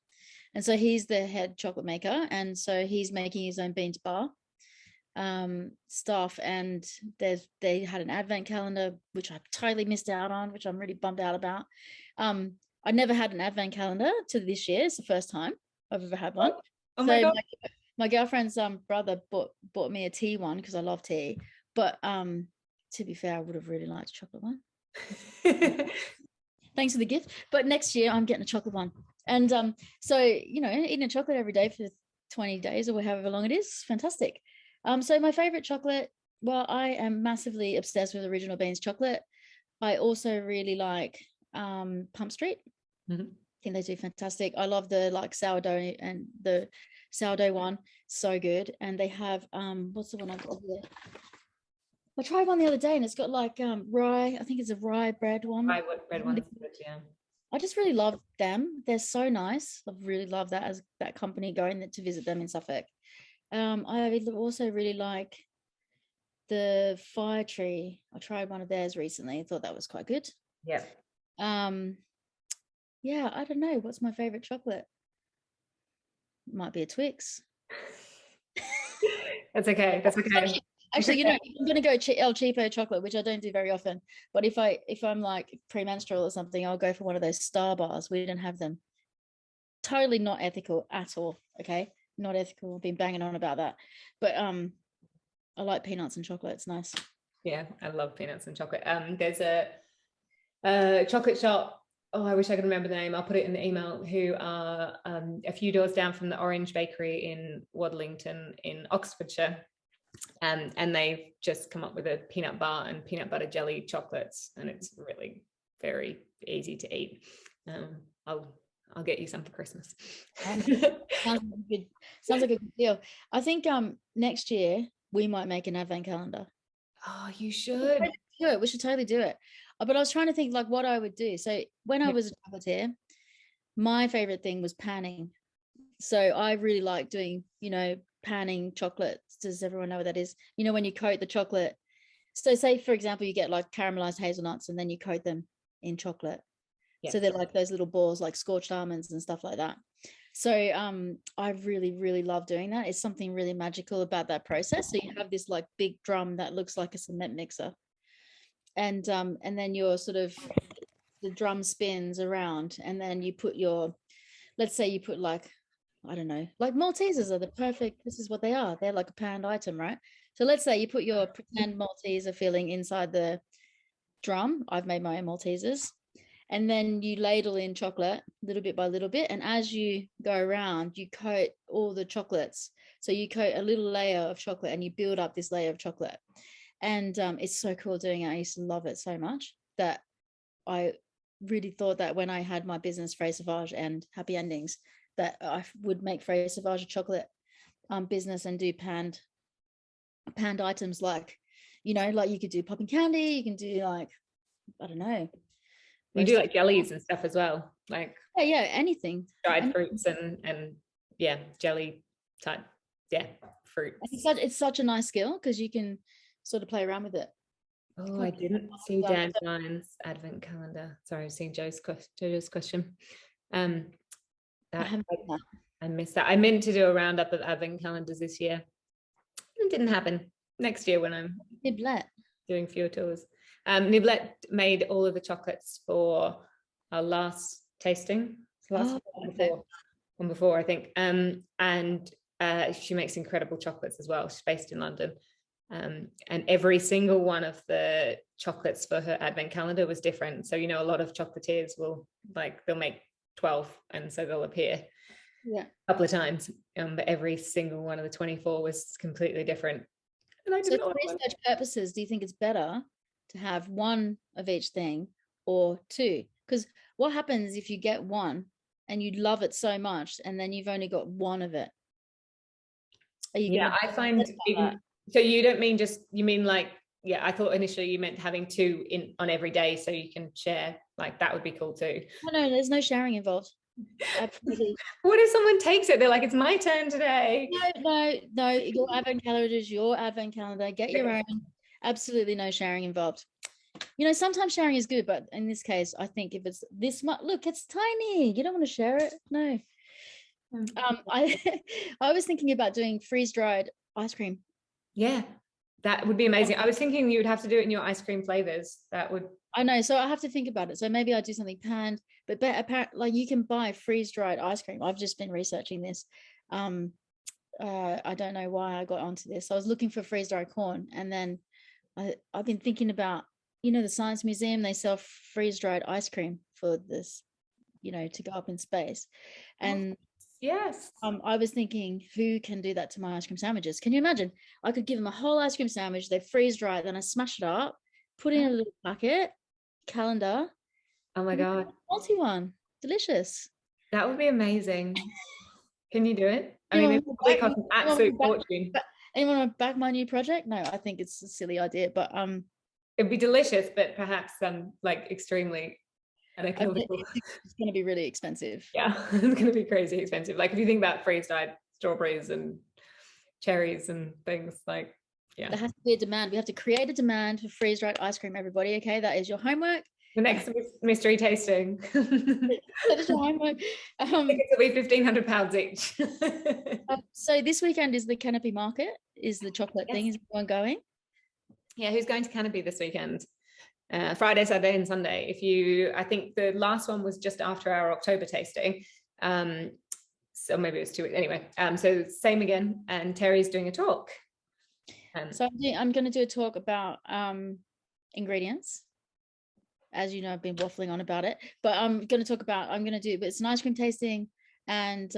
And so he's the head chocolate maker, and so he's making his own bean to bar stuff, and they had an advent calendar which I totally missed out on, which I'm really bummed out about. I never had an advent calendar to this year. It's the first time I've ever had one. Oh my God. My girlfriend's brother bought me a tea one because I love tea, but to be fair, I would have really liked a chocolate one. Thanks for the gift, but next year I'm getting a chocolate one. And so eating a chocolate every day for 20 days or however long it is, fantastic. So my favorite chocolate, well, I am massively obsessed with Original Beans chocolate. I also really like Pump Street. I think they do fantastic. I love the like sourdough, and the sourdough one, so good. And they have what's the one I've got here? I tried one the other day, and it's got like rye. I think it's a rye bread one. Rye bread one, yeah. I just really love them. They're so nice. I really love that as that company, going to visit them in Suffolk. I also really like the Fire Tree. I tried one of theirs recently. I thought that was quite good. Yeah. Yeah, I don't know. What's my favorite chocolate? Might be a Twix. That's okay. Actually, I'm gonna go El Cheapo chocolate, which I don't do very often. But if I'm like premenstrual or something, I'll go for one of those Star bars. We didn't have them. Totally not ethical at all. Okay, not ethical. I've been banging on about that. But I like peanuts and chocolate. It's nice. Yeah, I love peanuts and chocolate. There's a chocolate shop. Oh, I wish I could remember the name. I'll put it in the email. Who are a few doors down from the Orange Bakery in Waddlington in Oxfordshire. And they've just come up with a peanut bar and peanut butter jelly chocolates, and it's really very easy to eat. I'll get you some for Christmas. Sounds good. Sounds like a good deal. I think next year we might make an advent calendar. Oh, you should. We should totally do it. But I was trying to think like what I would do. So when I was a chocolatier, my favorite thing was panning. So I really like doing, panning chocolates. Does everyone know what that is? When you coat the chocolate. So say, for example, you get like caramelized hazelnuts and then you coat them in chocolate. Yeah. So they're like those little balls, like scorched almonds and stuff like that. So I really, really love doing that. It's something really magical about that process. So you have this like big drum that looks like a cement mixer. And then your sort of, the drum spins around, and then you put let's say you put like, I don't know, like Maltesers are the perfect, this is what they are. They're like a panned item, right? So let's say you put your pretend Malteser filling inside the drum. I've made my own Maltesers. And then you ladle in chocolate little bit by little bit. And as you go around, you coat all the chocolates. So you coat a little layer of chocolate and you build up this layer of chocolate. And it's so cool doing it. I used to love it so much that I really thought that when I had my business Frey Sauvage and Happy Endings, that I would make Frey Sauvage a chocolate business and do panned items like, like you could do popping candy, you can do like, I don't know. We do like jellies and stuff as well. Like Yeah, anything. dried fruits and yeah, jelly type, fruit. It's such a nice skill because you can sort of play around with it. Oh, I didn't see Dan Ryan's advent calendar. Sorry, I've seen Joe's question. I missed that. I meant to do a roundup of advent calendars this year. It didn't happen. Next year when I'm doing fewer tours. Niblet made all of the chocolates for our last tasting. One before, I think. And she makes incredible chocolates as well. She's based in London. And every single one of the chocolates for her advent calendar was different. So, you know, a lot of chocolatiers will they'll make 12 and so they'll appear a couple of times. But every single one of the 24 was completely different. And so for research purposes, do you think it's better to have one of each thing or two? Because what happens if you get one and you love it so much and then you've only got one of it? I find so you don't mean you mean I thought initially you meant having two on every day so you can share, that would be cool too. No, there's no sharing involved. Absolutely. What if someone takes it? They're like, it's my turn today. No, your advent calendar is your advent calendar. Get your own. Absolutely no sharing involved. You know, sometimes sharing is good, but in this case, I think if it's this much, look, it's tiny. You don't want to share it. No. I was thinking about doing freeze-dried ice cream. Yeah, that would be amazing. I was thinking you would have to do it in your ice cream flavors. That would. I know, so I have to think about it. So maybe I'll do something panned, but apparently, you can buy freeze-dried ice cream. I've just been researching this. I don't know why I got onto this. I was looking for freeze-dried corn, and then I've been thinking about, you know, the Science Museum. They sell freeze-dried ice cream for this, you know, to go up in space, and. Yes. I was thinking, who can do that to my ice cream sandwiches? Can you imagine? I could give them a whole ice cream sandwich, they freeze dry it, then I smash it up, put it in a little packet, calendar. Oh my God. Multi one. Delicious. That would be amazing. Can you do it? I mean, it probably costs an absolute fortune. Anyone want to back my new project? No, I think it's a silly idea, but it'd be delicious, but perhaps extremely. And it's going to be really expensive. Yeah, it's going to be crazy expensive. If you think about freeze-dried strawberries and cherries and things, there has to be a demand. We have to create a demand for freeze-dried ice cream, everybody. Okay, that is your homework. The next mystery tasting. That is your homework. It'll be £1,500 each. So this weekend is the Canopy Market, is the chocolate thing. Is everyone going? Yeah, who's going to Canopy this weekend? Friday, Saturday and Sunday. I think the last one was just after our October tasting, so maybe it was 2 weeks anyway. So same again, and Terry's doing a talk. So I'm going to do a talk about ingredients. As you know, I've been waffling on about it, but I'm going to but it's an ice cream tasting, and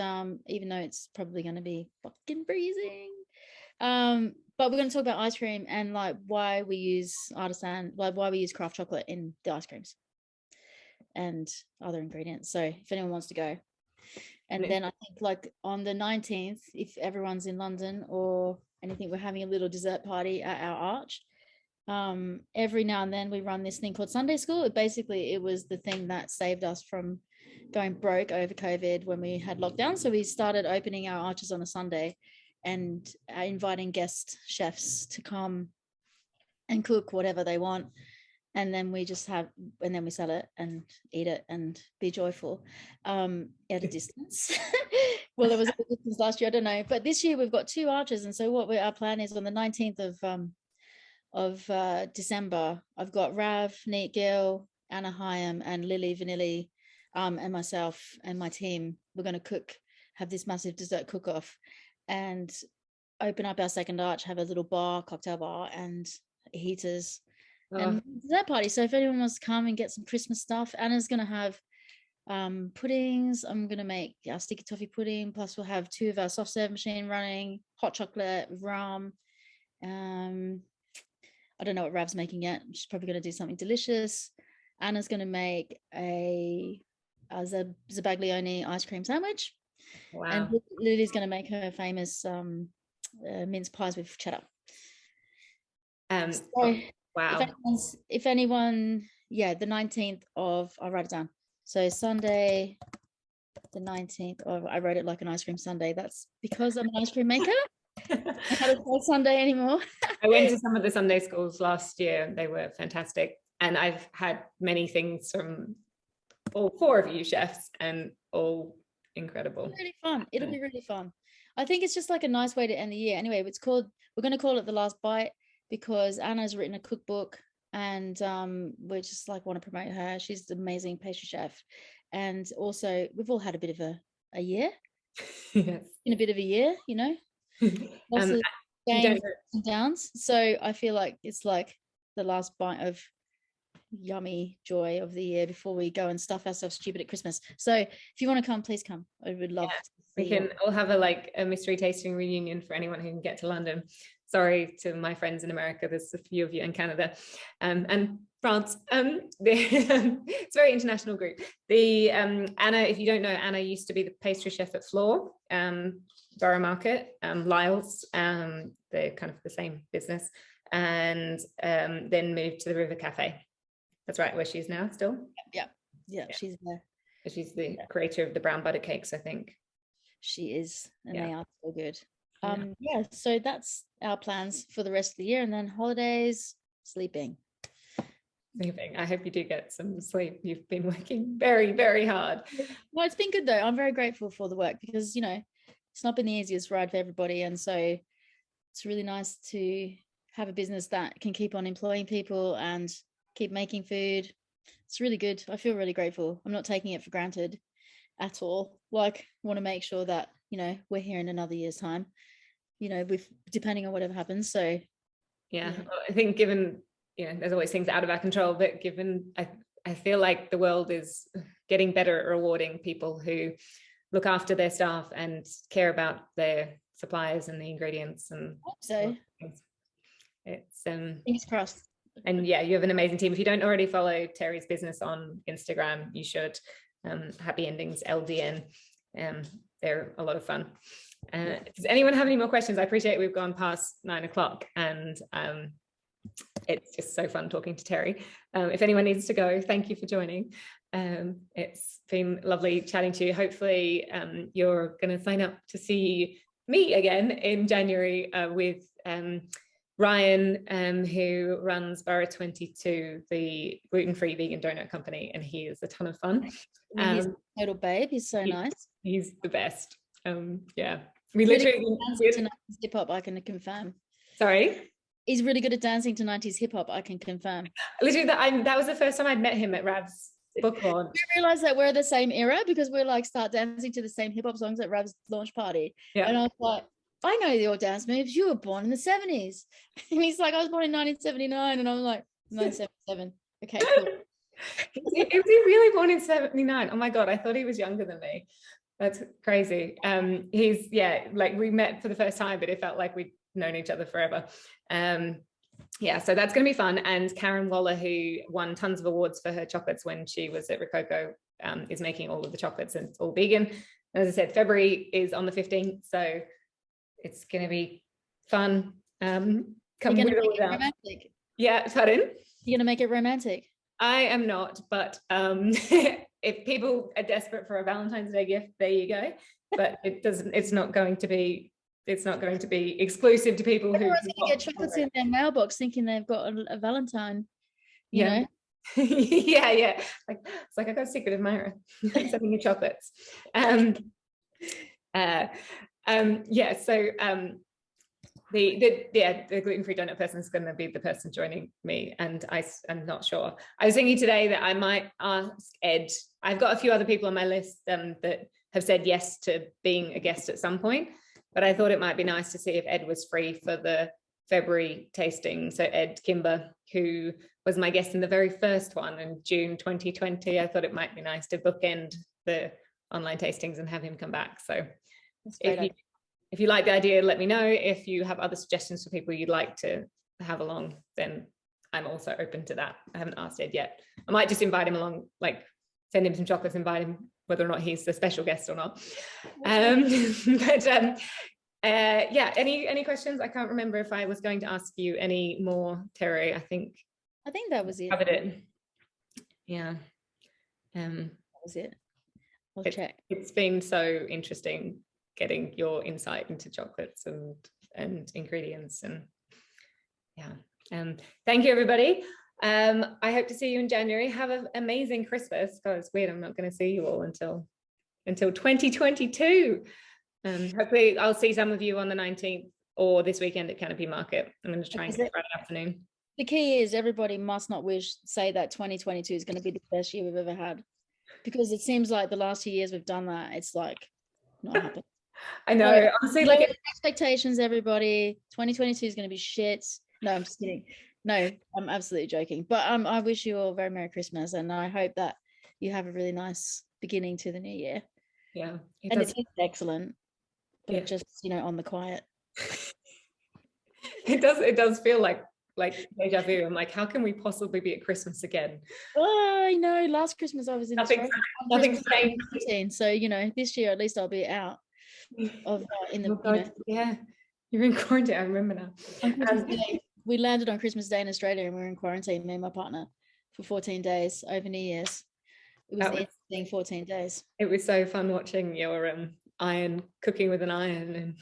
even though it's probably going to be fucking freezing, but we're going to talk about ice cream and why we use why we use craft chocolate in the ice creams and other ingredients. So if anyone wants to go, and then I think on the 19th, if everyone's in London or anything, we're having a little dessert party at our arch. Every now and then we run this thing called Sunday School. It was the thing that saved us from going broke over COVID when we had lockdown. So we started opening our arches on a Sunday and inviting guest chefs to come and cook whatever they want, and then we sell it and eat it and be joyful at a distance. Well, there was a distance last year, I don't know, but this year we've got 2 arches, and so our plan is on the 19th of December. I've got Rav, Neat Gill, Anna Hyam, and Lily Vanilli, and myself and my team. We're going to have this massive dessert cook-off and open up our second arch, have a little cocktail bar and heaters and dessert party. So if anyone wants to come and get some Christmas stuff, Anna's going to have puddings. I'm going to make our sticky toffee pudding, plus we'll have 2 of our soft serve machine running, hot chocolate with rum. I don't know what Rav's making yet. She's probably going to do something delicious. Anna's going to make a Zabaglione ice cream sandwich. Wow. And Lily's going to make her famous mince pies with cheddar. Wow. If anyone, the 19th of, I'll write it down. So Sunday, The 19th. Oh, I wrote it like an ice cream sundae. That's because I'm an ice cream maker. I had a Sunday anymore. I went to some of the Sunday schools last year. They were fantastic. And I've had many things from all 4 of you chefs and all incredible. Really fun. It'll be really fun. I think it's just like a nice way to end the year. Anyway, we're going to call it The Last Bite because Anna's written a cookbook and we just like want to promote her. She's an amazing pastry chef. And also we've all had a bit of a year. Yes. In a bit of a year, you know. Lots of gains and downs. So I feel like it's like the last bite of yummy joy of the year before we go and stuff ourselves stupid at Christmas. So if you want to come, please come. I would love to see we can all have a mystery tasting reunion for anyone who can get to London. Sorry to my friends in America, there's a few of you in Canada and France. It's a very international group. The Anna, if you don't know, Anna used to be the pastry chef at Floor, Borough Market, Lyle's, they're kind of the same business, and then moved to the River Cafe. That's right, where she's now still. Yeah, she's there. She's the creator of the brown butter cakes, I think. She is, and they are so good. Yeah. So that's our plans for the rest of the year, and then holidays, sleeping. I hope you do get some sleep. You've been working very, very hard. Well, it's been good though. I'm very grateful for the work because, you know, it's not been the easiest ride for everybody, and so it's really nice to have a business that can keep on employing people and keep making food. It's really good. I feel really grateful. I'm not taking it for granted at all. Like, want to make sure that, you know, we're here in another year's time, you know, with depending on whatever happens. So yeah. Well, I think given, you know, there's always things out of our control, but given I feel like the world is getting better at rewarding people who look after their staff and care about their suppliers and the ingredients. And so it's fingers crossed. And yeah, you have an amazing team. If you don't already follow Terri's business on Instagram, you should. Happy Endings LDN. They're a lot of fun. Does anyone have any more questions? I appreciate we've gone past 9 o'clock and it's just so fun talking to Terri. If anyone needs to go, thank you for joining. It's been lovely chatting to you. Hopefully you're going to sign up to see me again in January with Ryan, who runs Borough 22, the gluten-free vegan donut company, and he is a ton of fun. He's a total babe. He's so nice. He's the best. Yeah, we literally dancing to 90s hip hop. I can confirm. Sorry. He's really good at dancing to 90s hip hop. I can confirm. Literally, that was the first time I'd met him at Rav's book launch. We realized that we're the same era because we're like start dancing to the same hip hop songs at Rav's launch party. Yeah. And I was like, I know your dance moves. You were born in the 70s. And he's like, I was born in 1979. And I'm like, 1977. Okay, cool. Is he really born in 79? Oh my God, I thought he was younger than me. That's crazy. He's, like we met for the first time, but it felt like we'd known each other forever. Yeah, so that's going to be fun. And Karen Waller, who won tons of awards for her chocolates when she was at Rococo, is making all of the chocolates, and it's all vegan. And as I said, February is on the 15th, so it's going to be fun. Come with all that. Romantic. Yeah, pardon? You're going to make it romantic? I am not, but if people are desperate for a Valentine's Day gift, there you go. But it's not going to be exclusive to people who get chocolates in their mailbox thinking they've got a Valentine, you know. yeah. Like it's like I got a secret admirer. Sending you chocolates. The gluten-free donut person is going to be the person joining me, and I'm not sure. I was thinking today that I might ask Ed. I've got a few other people on my list that have said yes to being a guest at some point, but I thought it might be nice to see if Ed was free for the February tasting. So Ed Kimber, who was my guest in the very first one in June 2020, I thought it might be nice to bookend the online tastings and have him come back. So if you like the idea, let me know. If you have other suggestions for people you'd like to have along, then I'm also open to that. I haven't asked Ed yet. I might just invite him along, like send him some chocolates, invite him, whether or not he's the special guest or not. Any questions? I can't remember if I was going to ask you any more, Terri. I think that was it. Covered it. Yeah. That was it. I'll check. It's been so interesting getting your insight into chocolates and ingredients, and thank you, everybody. I hope to see you in January. Have an amazing Christmas. God, it's weird, I'm not going to see you all until 2022. Hopefully I'll see some of you on the 19th or this weekend at Canopy Market. I'm going to try and get Friday afternoon. The key is everybody must not say that 2022 is going to be the best year we've ever had, because it seems like the last 2 years we've done that. It's like not happening. I know. Honestly, like expectations, everybody. 2022 is going to be shit. No, I'm just kidding. No, I'm absolutely joking. But I wish you all a very Merry Christmas, and I hope that you have a really nice beginning to the new year. Yeah, and it's excellent, but just on the quiet. It does feel like deja vu. I'm like, how can we possibly be at Christmas again? Oh, I know. Last Christmas I was in nothing's changed. So this year at least I'll be out of in the. Yeah, you're in quarantine. I remember now. We landed on Christmas Day in Australia, and we were in quarantine, me and my partner, for 14 days over New Year's. It was interesting 14 days. It was so fun watching your cooking with an iron. And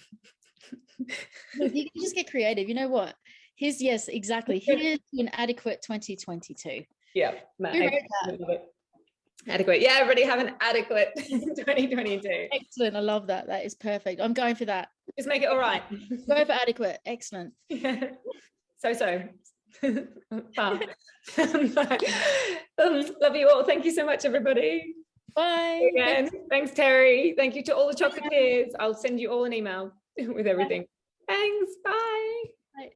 you can just get creative. You know what? Here's exactly. Here's an adequate 2022. Yeah, adequate. Yeah, everybody have an adequate 2022. Excellent. I love that. That is perfect. I'm going for that. Just make it all right. Go for adequate. Excellent. Yeah. So. Love you all. Thank you so much, everybody. Bye. Again. Thanks, Terri. Thank you to all the chocolatiers. I'll send you all an email with everything. Thanks. Bye.